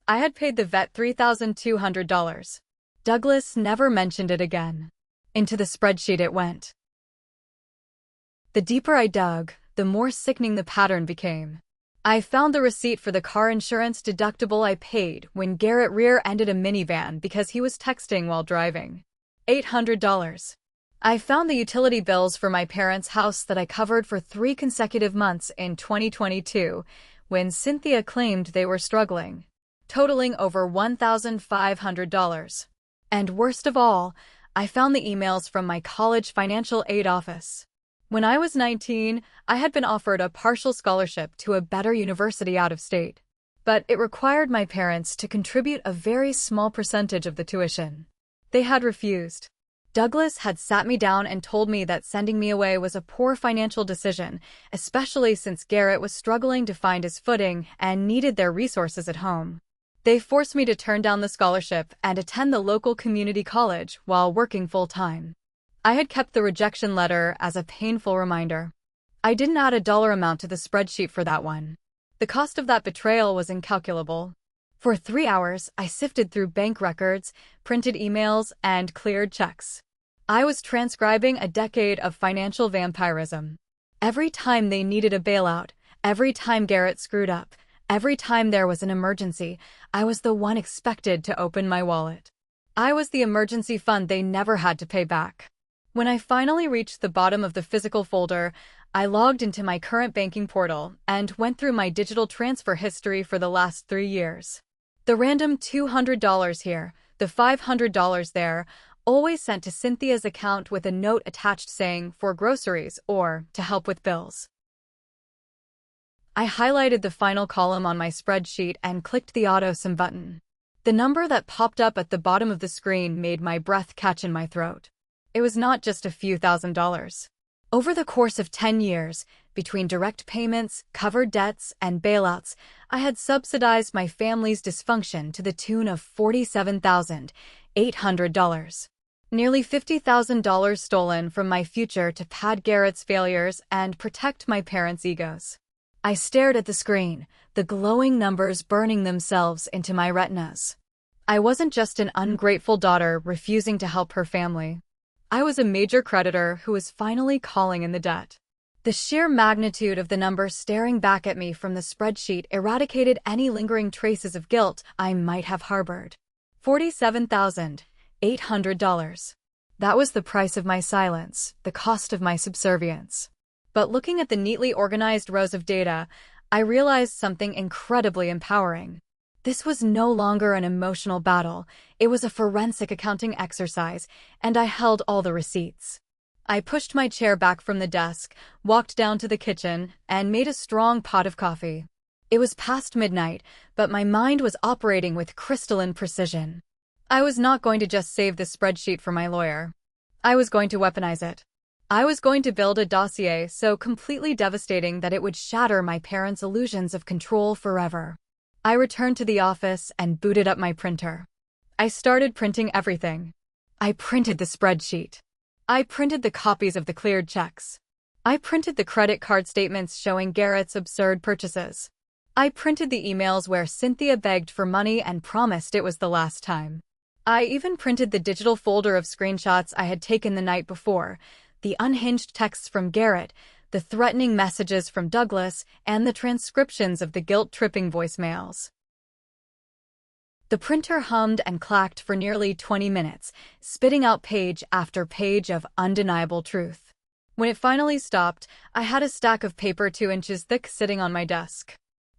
I had paid the vet $3,200. Douglas never mentioned it again. Into the spreadsheet it went. The deeper I dug, the more sickening the pattern became. I found the receipt for the car insurance deductible I paid when Garrett rear-ended a minivan because he was texting while driving. $800. I found the utility bills for my parents' house that I covered for 3 consecutive months in 2022 when Cynthia claimed they were struggling, totaling over $1,500. And worst of all, I found the emails from my college financial aid office. When I was 19, I had been offered a partial scholarship to a better university out of state, but it required my parents to contribute a very small percentage of the tuition. They had refused. Douglas had sat me down and told me that sending me away was a poor financial decision, especially since Garrett was struggling to find his footing and needed their resources at home. They forced me to turn down the scholarship and attend the local community college while working full-time. I had kept the rejection letter as a painful reminder. I didn't add a dollar amount to the spreadsheet for that one. The cost of that betrayal was incalculable. For 3 hours, I sifted through bank records, printed emails, and cleared checks. I was transcribing a decade of financial vampirism. Every time they needed a bailout, every time Garrett screwed up, every time there was an emergency, I was the one expected to open my wallet. I was the emergency fund they never had to pay back. When I finally reached the bottom of the physical folder, I logged into my current banking portal and went through my digital transfer history for the last 3 years. The random $200 here, the $500 there, always sent to Cynthia's account with a note attached saying, "for groceries" or "to help with bills." I highlighted the final column on my spreadsheet and clicked the auto-sum button. The number that popped up at the bottom of the screen made my breath catch in my throat. It was not just a few $1,000s. Over the course of 10 years, between direct payments, covered debts, and bailouts, I had subsidized my family's dysfunction to the tune of $47,800. Nearly $50,000 stolen from my future to pad Garrett's failures and protect my parents' egos. I stared at the screen, the glowing numbers burning themselves into my retinas. I wasn't just an ungrateful daughter refusing to help her family. I was a major creditor who was finally calling in the debt. The sheer magnitude of the number staring back at me from the spreadsheet eradicated any lingering traces of guilt I might have harbored. $47,800. That was the price of my silence, the cost of my subservience. But looking at the neatly organized rows of data, I realized something incredibly empowering. This was no longer an emotional battle, it was a forensic accounting exercise, and I held all the receipts. I pushed my chair back from the desk, walked down to the kitchen, and made a strong pot of coffee. It was past midnight, but my mind was operating with crystalline precision. I was not going to just save this spreadsheet for my lawyer. I was going to weaponize it. I was going to build a dossier so completely devastating that it would shatter my parents' illusions of control forever. I returned to the office and booted up my printer. I started printing everything. I printed the spreadsheet. I printed the copies of the cleared checks. I printed the credit card statements showing Garrett's absurd purchases. I printed the emails where Cynthia begged for money and promised it was the last time. I even printed the digital folder of screenshots I had taken the night before, the unhinged texts from Garrett, the threatening messages from Douglas, and the transcriptions of the guilt-tripping voicemails. The printer hummed and clacked for nearly 20 minutes, spitting out page after page of undeniable truth. When it finally stopped, I had a stack of paper 2 inches thick sitting on my desk.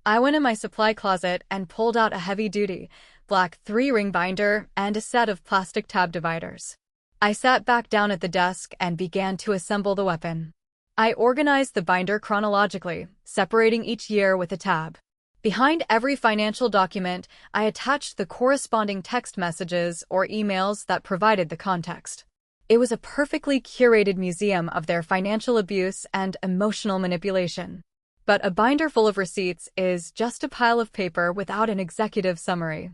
I went in my supply closet and pulled out a heavy-duty, black 3-ring binder and a set of plastic tab dividers. I sat back down at the desk and began to assemble the weapon. I organized the binder chronologically, separating each year with a tab. Behind every financial document, I attached the corresponding text messages or emails that provided the context. It was a perfectly curated museum of their financial abuse and emotional manipulation. But a binder full of receipts is just a pile of paper without an executive summary.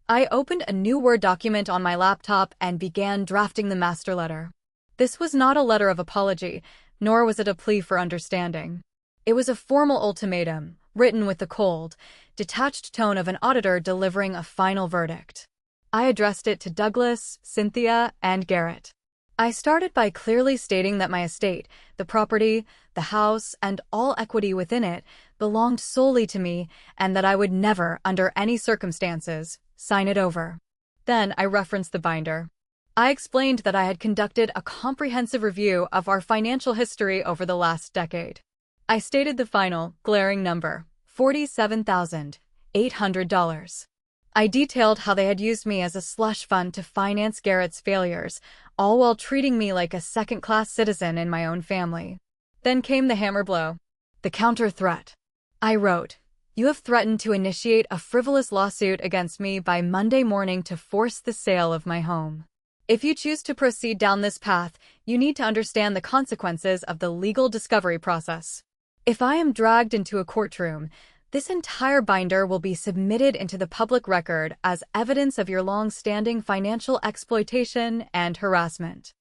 I opened a new Word document on my laptop and began drafting the master letter. This was not a letter of apology, nor was it a plea for understanding. It was a formal ultimatum, written with the cold, detached tone of an auditor delivering a final verdict. I addressed it to Douglas, Cynthia, and Garrett. I started by clearly stating that my estate, the property, the house, and all equity within it, belonged solely to me, and that I would never, under any circumstances, sign it over. Then I referenced the binder. I explained that I had conducted a comprehensive review of our financial history over the last decade. I stated the final, glaring number, $47,800. I detailed how they had used me as a slush fund to finance Garrett's failures, all while treating me like a second-class citizen in my own family. Then came the hammer blow. The counter-threat. I wrote, "You have threatened to initiate a frivolous lawsuit against me by Monday morning to force the sale of my home. If you choose to proceed down this path, you need to understand the consequences of the legal discovery process. If I am dragged into a courtroom, this entire binder will be submitted into the public record as evidence of your long-standing financial exploitation and harassment."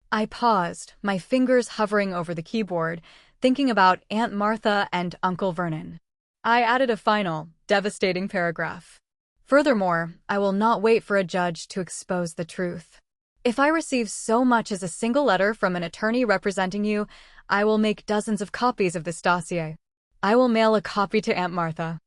I paused, my fingers hovering over the keyboard, thinking about Aunt Martha and Uncle Vernon. I added a final, devastating paragraph. Furthermore, I will not wait for a judge to expose the truth. If I receive so much as a single letter from an attorney representing you, I will make dozens of copies of this dossier. I will mail a copy to Aunt Martha.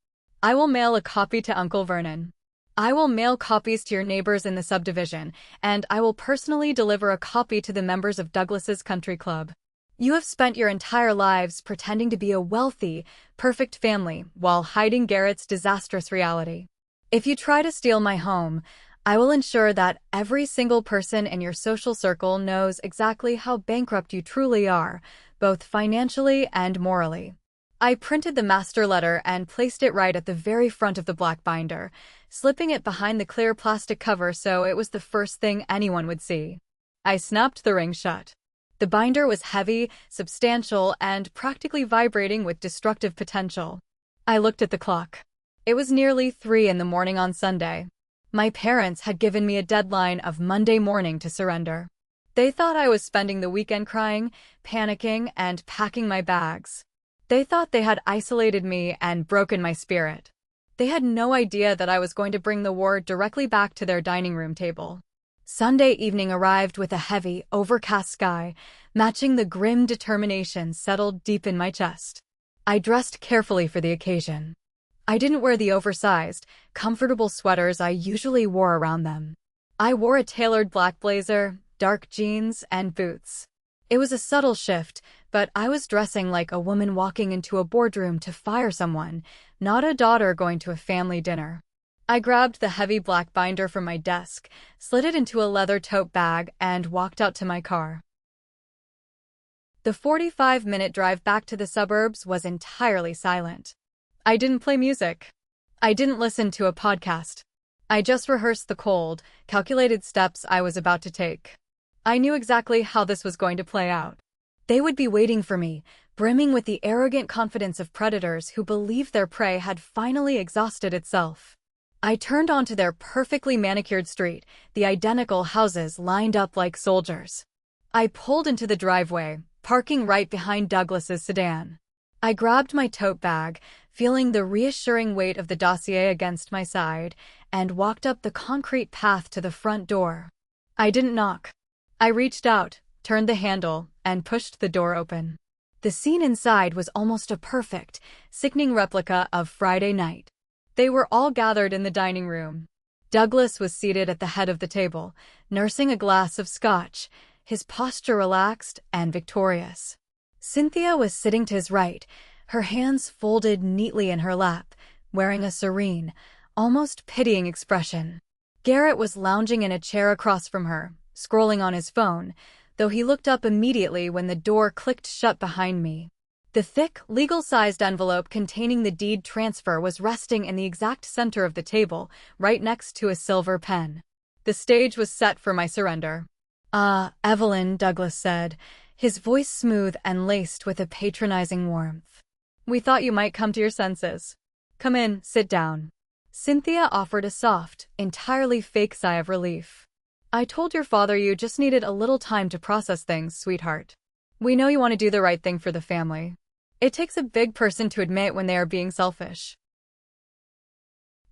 I will mail a copy to Uncle Vernon. I will mail copies to your neighbors in the subdivision, and I will personally deliver a copy to the members of Douglas's Country Club. You have spent your entire lives pretending to be a wealthy, perfect family while hiding Garrett's disastrous reality. If you try to steal my home, I will ensure that every single person in your social circle knows exactly how bankrupt you truly are, both financially and morally. I printed the master letter and placed it right at the very front of the black binder, slipping it behind the clear plastic cover so it was the first thing anyone would see. I snapped the ring shut. The binder was heavy, substantial, and practically vibrating with destructive potential. I looked at the clock. It was nearly 3 in the morning on Sunday. My parents had given me a deadline of Monday morning to surrender. They thought I was spending the weekend crying, panicking, and packing my bags. They thought they had isolated me and broken my spirit. They had no idea that I was going to bring the war directly back to their dining room table. Sunday evening arrived with a heavy, overcast sky, matching the grim determination settled deep in my chest. I dressed carefully for the occasion. I didn't wear the oversized, comfortable sweaters I usually wore around them. I wore a tailored black blazer, dark jeans, and boots. It was a subtle shift, but I was dressing like a woman walking into a boardroom to fire someone, not a daughter going to a family dinner. I grabbed the heavy black binder from my desk, slid it into a leather tote bag, and walked out to my car. The 45-minute drive back to the suburbs was entirely silent. I didn't play music. I didn't listen to a podcast. I just rehearsed the cold, calculated steps I was about to take. I knew exactly how this was going to play out. They would be waiting for me, brimming with the arrogant confidence of predators who believed their prey had finally exhausted itself. I turned onto their perfectly manicured street, the identical houses lined up like soldiers. I pulled into the driveway, parking right behind Douglas's sedan. I grabbed my tote bag, feeling the reassuring weight of the dossier against my side, and walked up the concrete path to the front door. I didn't knock. I reached out, turned the handle, and pushed the door open. The scene inside was almost a perfect, sickening replica of Friday night. They were all gathered in the dining room. Douglas was seated at the head of the table, nursing a glass of scotch, his posture relaxed and victorious. Cynthia was sitting to his right, her hands folded neatly in her lap, wearing a serene, almost pitying expression. Garrett was lounging in a chair across from her, scrolling on his phone, though he looked up immediately when the door clicked shut behind me. The thick, legal-sized envelope containing the deed transfer was resting in the exact center of the table, right next to a silver pen. The stage was set for my surrender. "Ah, Evelyn," Douglas said, his voice smooth and laced with a patronizing warmth. "We thought you might come to your senses. Come in, sit down." Cynthia offered a soft, entirely fake sigh of relief. "I told your father you just needed a little time to process things, sweetheart. We know you want to do the right thing for the family. It takes a big person to admit when they are being selfish."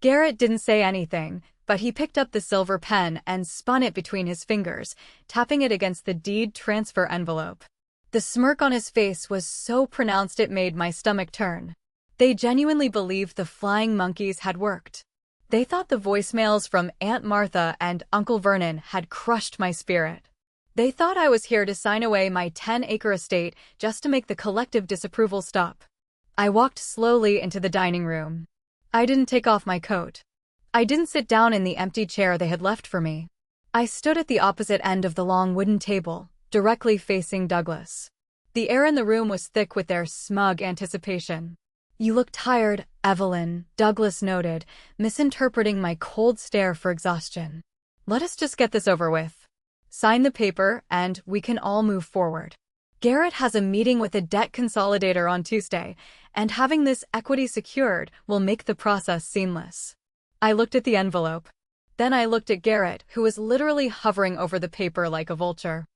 Garrett didn't say anything, but he picked up the silver pen and spun it between his fingers, tapping it against the deed transfer envelope. The smirk on his face was so pronounced it made my stomach turn. They genuinely believed the flying monkeys had worked. They thought the voicemails from Aunt Martha and Uncle Vernon had crushed my spirit. They thought I was here to sign away my 10-acre estate just to make the collective disapproval stop. I walked slowly into the dining room. I didn't take off my coat. I didn't sit down in the empty chair they had left for me. I stood at the opposite end of the long wooden table, directly facing Douglas. The air in the room was thick with their smug anticipation. "You look tired, Evelyn," Douglas noted, misinterpreting my cold stare for exhaustion. "Let us just get this over with. Sign the paper, and we can all move forward. Garrett has a meeting with a debt consolidator on Tuesday, and having this equity secured will make the process seamless." I looked at the envelope. Then I looked at Garrett, who was literally hovering over the paper like a vulture.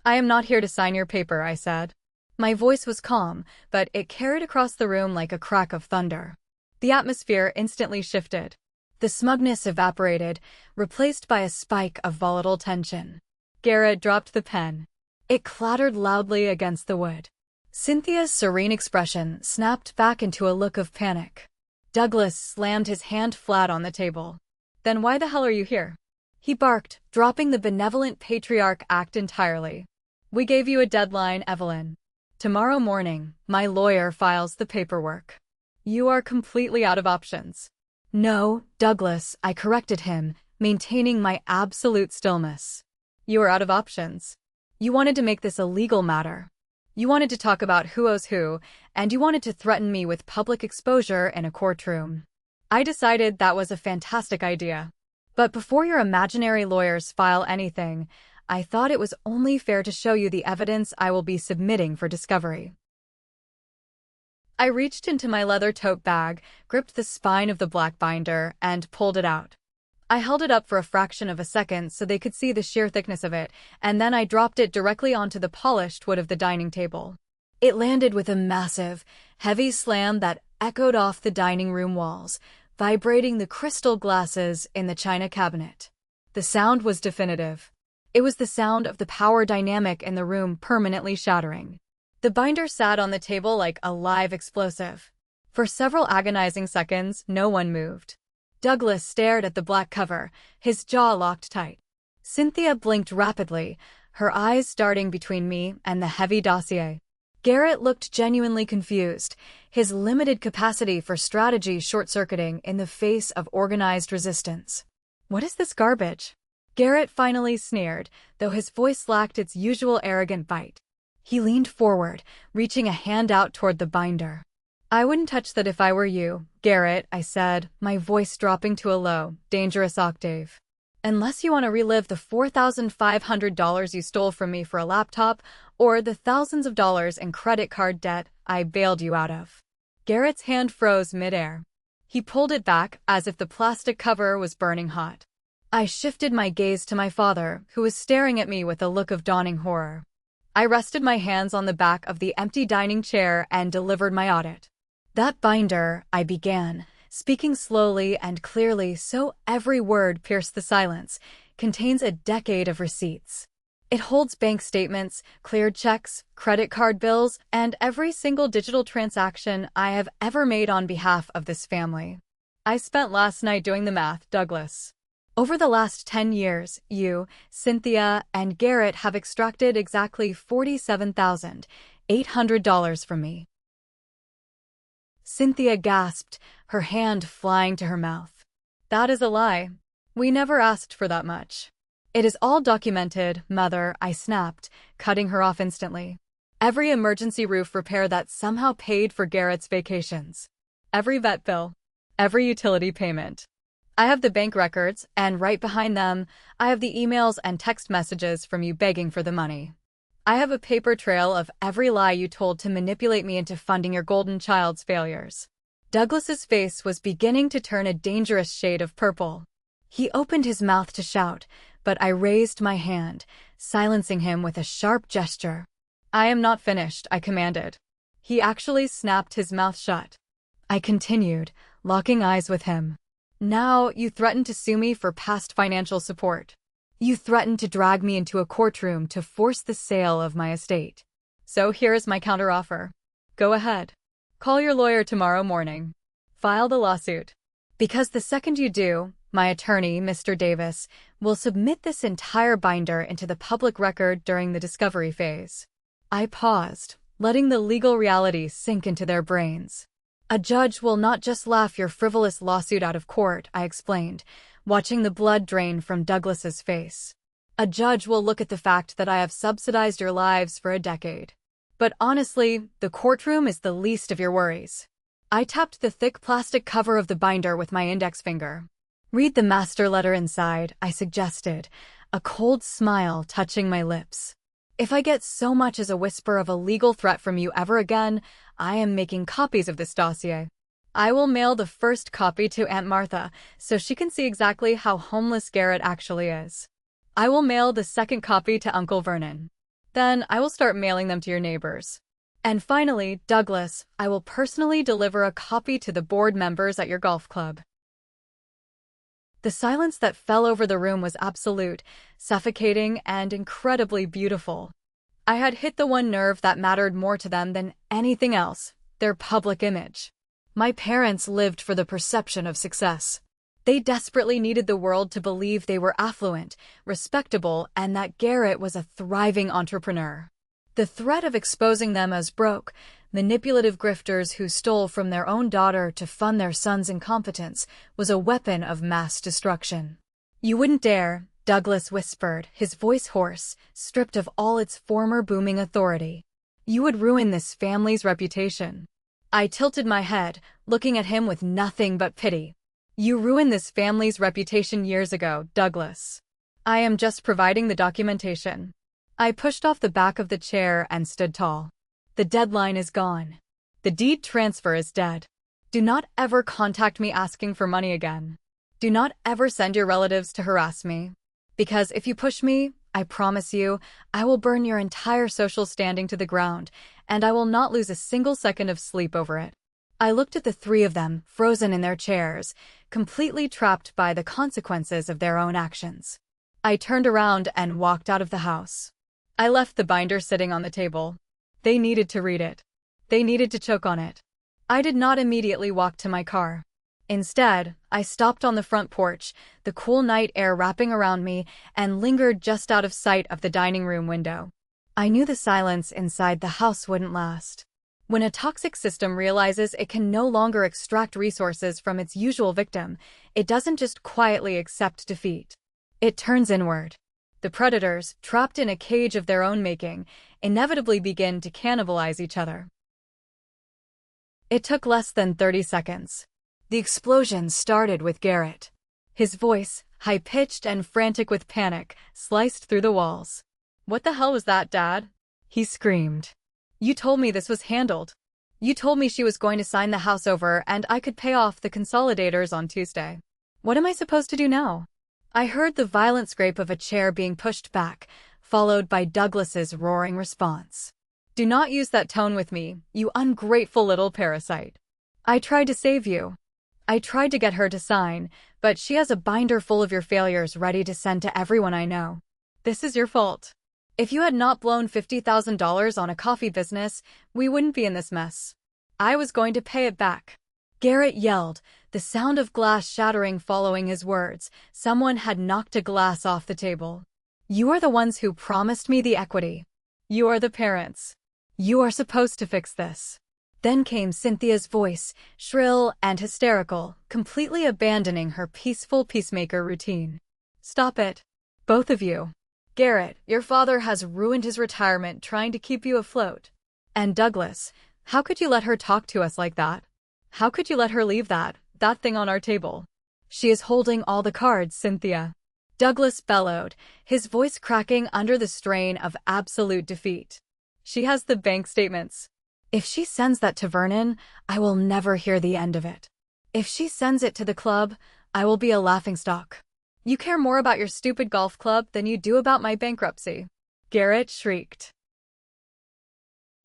"I am not here to sign your paper," I said. My voice was calm, but it carried across the room like a crack of thunder. The atmosphere instantly shifted. The smugness evaporated, replaced by a spike of volatile tension. Garrett dropped the pen. It clattered loudly against the wood. Cynthia's serene expression snapped back into a look of panic. Douglas slammed his hand flat on the table. "Then why the hell are you here?" he barked, dropping the benevolent patriarch act entirely. "We gave you a deadline, Evelyn. Tomorrow morning, my lawyer files the paperwork. You are completely out of options." "No, Douglas," I corrected him, maintaining my absolute stillness. "You are out of options. You wanted to make this a legal matter. You wanted to talk about who owes who, and you wanted to threaten me with public exposure in a courtroom. I decided that was a fantastic idea. But before your imaginary lawyers file anything, I thought it was only fair to show you the evidence I will be submitting for discovery." I reached into my leather tote bag, gripped the spine of the black binder, and pulled it out. I held it up for a fraction of a second so they could see the sheer thickness of it, and then I dropped it directly onto the polished wood of the dining table. It landed with a massive, heavy slam that echoed off the dining room walls, vibrating the crystal glasses in the china cabinet. The sound was definitive. It was the sound of the power dynamic in the room permanently shattering. The binder sat on the table like a live explosive. For several agonizing seconds, no one moved. Douglas stared at the black cover, his jaw locked tight. Cynthia blinked rapidly, her eyes darting between me and the heavy dossier. Garrett looked genuinely confused, his limited capacity for strategy short-circuiting in the face of organized resistance. "What is this garbage?" Garrett finally sneered, though his voice lacked its usual arrogant bite. He leaned forward, reaching a hand out toward the binder. "I wouldn't touch that if I were you, Garrett," I said, my voice dropping to a low, dangerous octave. "Unless you want to relive the $4,500 you stole from me for a laptop, or the thousands of dollars in credit card debt I bailed you out of." Garrett's hand froze midair. He pulled it back as if the plastic cover was burning hot. I shifted my gaze to my father, who was staring at me with a look of dawning horror. I rested my hands on the back of the empty dining chair and delivered my audit. "That binder," I began, speaking slowly and clearly so every word pierced the silence, "contains a decade of receipts. It holds bank statements, cleared checks, credit card bills, and every single digital transaction I have ever made on behalf of this family. I spent last night doing the math, Douglas. Over the last 10 years, you, Cynthia, and Garrett have extracted exactly $47,800 from me." Cynthia gasped, her hand flying to her mouth. "That is a lie. We never asked for that much." "It is all documented, Mother," I snapped, cutting her off instantly. "Every emergency roof repair that somehow paid for Garrett's vacations. Every vet bill. Every utility payment. I have the bank records, and right behind them, I have the emails and text messages from you begging for the money. I have a paper trail of every lie you told to manipulate me into funding your golden child's failures." Douglas's face was beginning to turn a dangerous shade of purple. He opened his mouth to shout, but I raised my hand, silencing him with a sharp gesture. "I am not finished," I commanded. He actually snapped his mouth shut. I continued, locking eyes with him. "Now, you threaten to sue me for past financial support. You threaten to drag me into a courtroom to force the sale of my estate. So here is my counteroffer. Go ahead. Call your lawyer tomorrow morning. File the lawsuit. Because the second you do, my attorney, Mr. Davis, will submit this entire binder into the public record during the discovery phase." I paused, letting the legal reality sink into their brains. "A judge will not just laugh your frivolous lawsuit out of court," I explained, watching the blood drain from Douglas's face. "A judge will look at the fact that I have subsidized your lives for a decade. But honestly, the courtroom is the least of your worries." I tapped the thick plastic cover of the binder with my index finger. "Read the master letter inside," I suggested, a cold smile touching my lips. "If I get so much as a whisper of a legal threat from you ever again, I am making copies of this dossier. I will mail the first copy to Aunt Martha so she can see exactly how homeless Garrett actually is. I will mail the second copy to Uncle Vernon. Then I will start mailing them to your neighbors. And finally, Douglas, I will personally deliver a copy to the board members at your golf club. The silence that fell over the room was absolute, suffocating, and incredibly beautiful. I had hit the one nerve that mattered more to them than anything else: their public image. My parents lived for the perception of success. They desperately needed the world to believe they were affluent, respectable, and that Garrett was a thriving entrepreneur. The threat of exposing them as broke, manipulative grifters who stole from their own daughter to fund their son's incompetence was a weapon of mass destruction. "You wouldn't dare," Douglas whispered, his voice hoarse, stripped of all its former booming authority. "You would ruin this family's reputation." I tilted my head, looking at him with nothing but pity. "You ruined this family's reputation years ago, Douglas. I am just providing the documentation." I pushed off the back of the chair and stood tall. "The deadline is gone. The deed transfer is dead. Do not ever contact me asking for money again. Do not ever send your relatives to harass me. Because if you push me, I promise you, I will burn your entire social standing to the ground, and I will not lose a single second of sleep over it." I looked at the three of them, frozen in their chairs, completely trapped by the consequences of their own actions. I turned around and walked out of the house. I left the binder sitting on the table. They needed to read it. They needed to choke on it. I did not immediately walk to my car. Instead, I stopped on the front porch, the cool night air wrapping around me, and lingered just out of sight of the dining room window. I knew the silence inside the house wouldn't last. When a toxic system realizes it can no longer extract resources from its usual victim, it doesn't just quietly accept defeat. It turns inward. The predators, trapped in a cage of their own making, inevitably begin to cannibalize each other. It took less than 30 seconds. The explosion started with Garrett. His voice, high-pitched and frantic with panic, sliced through the walls. "What the hell was that, Dad?" he screamed. "You told me this was handled. You told me she was going to sign the house over and I could pay off the consolidators on Tuesday. What am I supposed to do now?" I heard the violent scrape of a chair being pushed back, followed by Douglas's roaring response. "Do not use that tone with me, you ungrateful little parasite. I tried to save you. I tried to get her to sign, but she has a binder full of your failures ready to send to everyone I know. This is your fault. If you had not blown $50,000 on a coffee business, we wouldn't be in this mess. I was going to pay it back." Garrett yelled, the sound of glass shattering following his words. Someone had knocked a glass off the table. "You are the ones who promised me the equity. You are the parents. You are supposed to fix this." Then came Cynthia's voice, shrill and hysterical, completely abandoning her peaceful peacemaker routine. "Stop it. Both of you. Garrett, your father has ruined his retirement trying to keep you afloat. And Douglas, how could you let her talk to us like that? How could you let her leave that thing on our table? She is holding all the cards, Cynthia." Douglas bellowed, his voice cracking under the strain of absolute defeat. "She has the bank statements. If she sends that to Vernon, I will never hear the end of it. If she sends it to the club, I will be a laughingstock. You care more about your stupid golf club than you do about my bankruptcy," Garrett shrieked.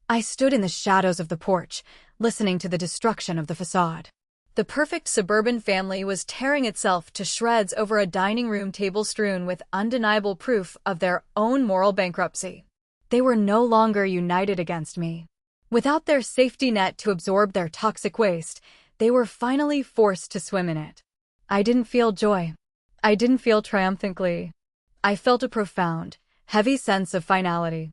I stood in the shadows of the porch, listening to the destruction of the facade. The perfect suburban family was tearing itself to shreds over a dining room table strewn with undeniable proof of their own moral bankruptcy. They were no longer united against me. Without their safety net to absorb their toxic waste, they were finally forced to swim in it. I didn't feel joy. I didn't feel triumphant glee. I felt a profound, heavy sense of finality.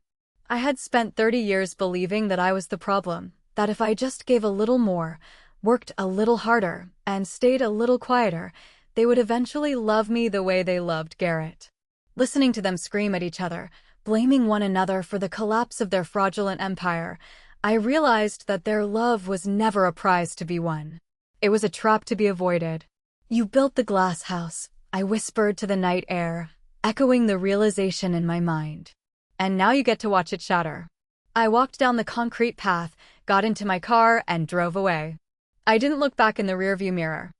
I had spent 30 years believing that I was the problem, that if I just gave a little more, worked a little harder, and stayed a little quieter, they would eventually love me the way they loved Garrett. Listening to them scream at each other, blaming one another for the collapse of their fraudulent empire, I realized that their love was never a prize to be won. It was a trap to be avoided. "You built the glass house," I whispered to the night air, echoing the realization in my mind. "And now you get to watch it shatter." I walked down the concrete path, got into my car, and drove away. I didn't look back in the rearview mirror.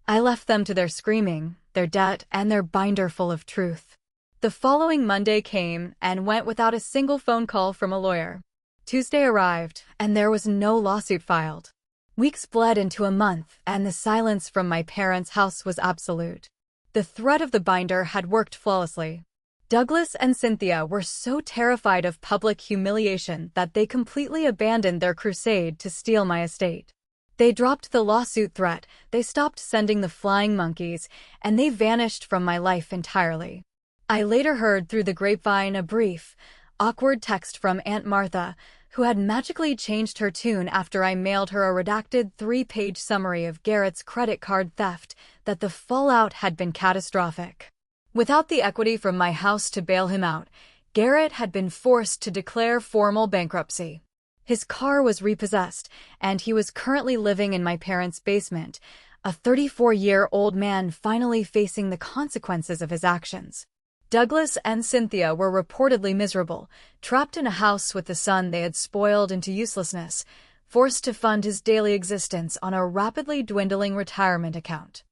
I left them to their screaming, their debt, and their binder full of truth. The following Monday came and went without a single phone call from a lawyer. Tuesday arrived, and there was no lawsuit filed. Weeks bled into a month, and the silence from my parents' house was absolute. The threat of the binder had worked flawlessly. Douglas and Cynthia were so terrified of public humiliation that they completely abandoned their crusade to steal my estate. They dropped the lawsuit threat, they stopped sending the flying monkeys, and they vanished from my life entirely. I later heard through the grapevine a brief, awkward text from Aunt Martha, who had magically changed her tune after I mailed her a redacted 3-page summary of Garrett's credit card theft, that the fallout had been catastrophic. Without the equity from my house to bail him out, Garrett had been forced to declare formal bankruptcy. His car was repossessed, and he was currently living in my parents' basement, a 34-year-old man finally facing the consequences of his actions. Douglas and Cynthia were reportedly miserable, trapped in a house with the son they had spoiled into uselessness, forced to fund his daily existence on a rapidly dwindling retirement account.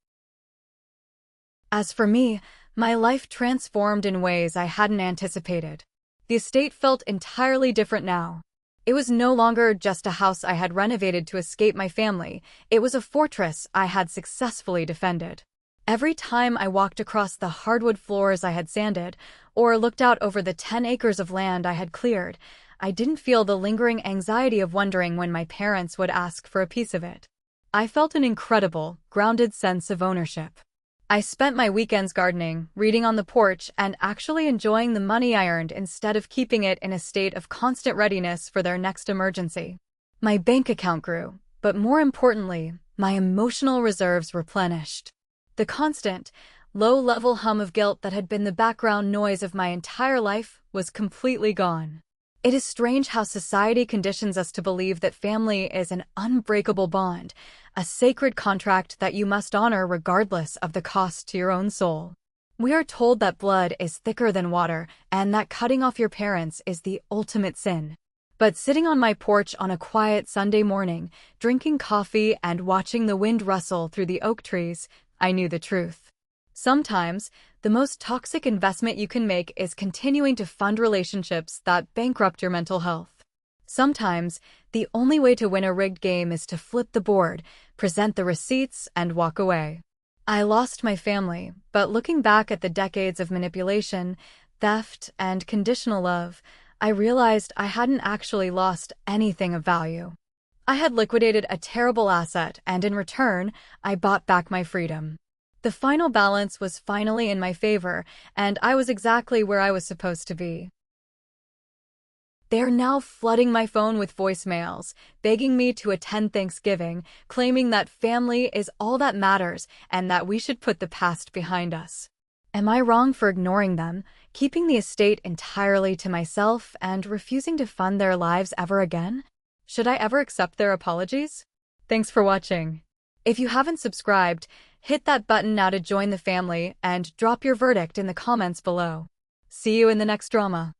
As for me, my life transformed in ways I hadn't anticipated. The estate felt entirely different now. It was no longer just a house I had renovated to escape my family, it was a fortress I had successfully defended. Every time I walked across the hardwood floors I had sanded, or looked out over the 10 acres of land I had cleared, I didn't feel the lingering anxiety of wondering when my parents would ask for a piece of it. I felt an incredible, grounded sense of ownership. I spent my weekends gardening, reading on the porch, and actually enjoying the money I earned instead of keeping it in a state of constant readiness for their next emergency. My bank account grew, but more importantly, my emotional reserves replenished. The constant, low-level hum of guilt that had been the background noise of my entire life was completely gone. It is strange how society conditions us to believe that family is an unbreakable bond, a sacred contract that you must honor regardless of the cost to your own soul. We are told that blood is thicker than water and that cutting off your parents is the ultimate sin. But sitting on my porch on a quiet Sunday morning, drinking coffee and watching the wind rustle through the oak trees, I knew the truth. Sometimes, the most toxic investment you can make is continuing to fund relationships that bankrupt your mental health. Sometimes, the only way to win a rigged game is to flip the board, present the receipts, and walk away. I lost my family, but looking back at the decades of manipulation, theft, and conditional love, I realized I hadn't actually lost anything of value. I had liquidated a terrible asset, and in return, I bought back my freedom. The final balance was finally in my favor, and I was exactly where I was supposed to be. They are now flooding my phone with voicemails, begging me to attend Thanksgiving, claiming that family is all that matters and that we should put the past behind us. Am I wrong for ignoring them, keeping the estate entirely to myself, and refusing to fund their lives ever again? Should I ever accept their apologies? Thanks for watching. If you haven't subscribed, hit that button now to join the family and drop your verdict in the comments below. See you in the next drama.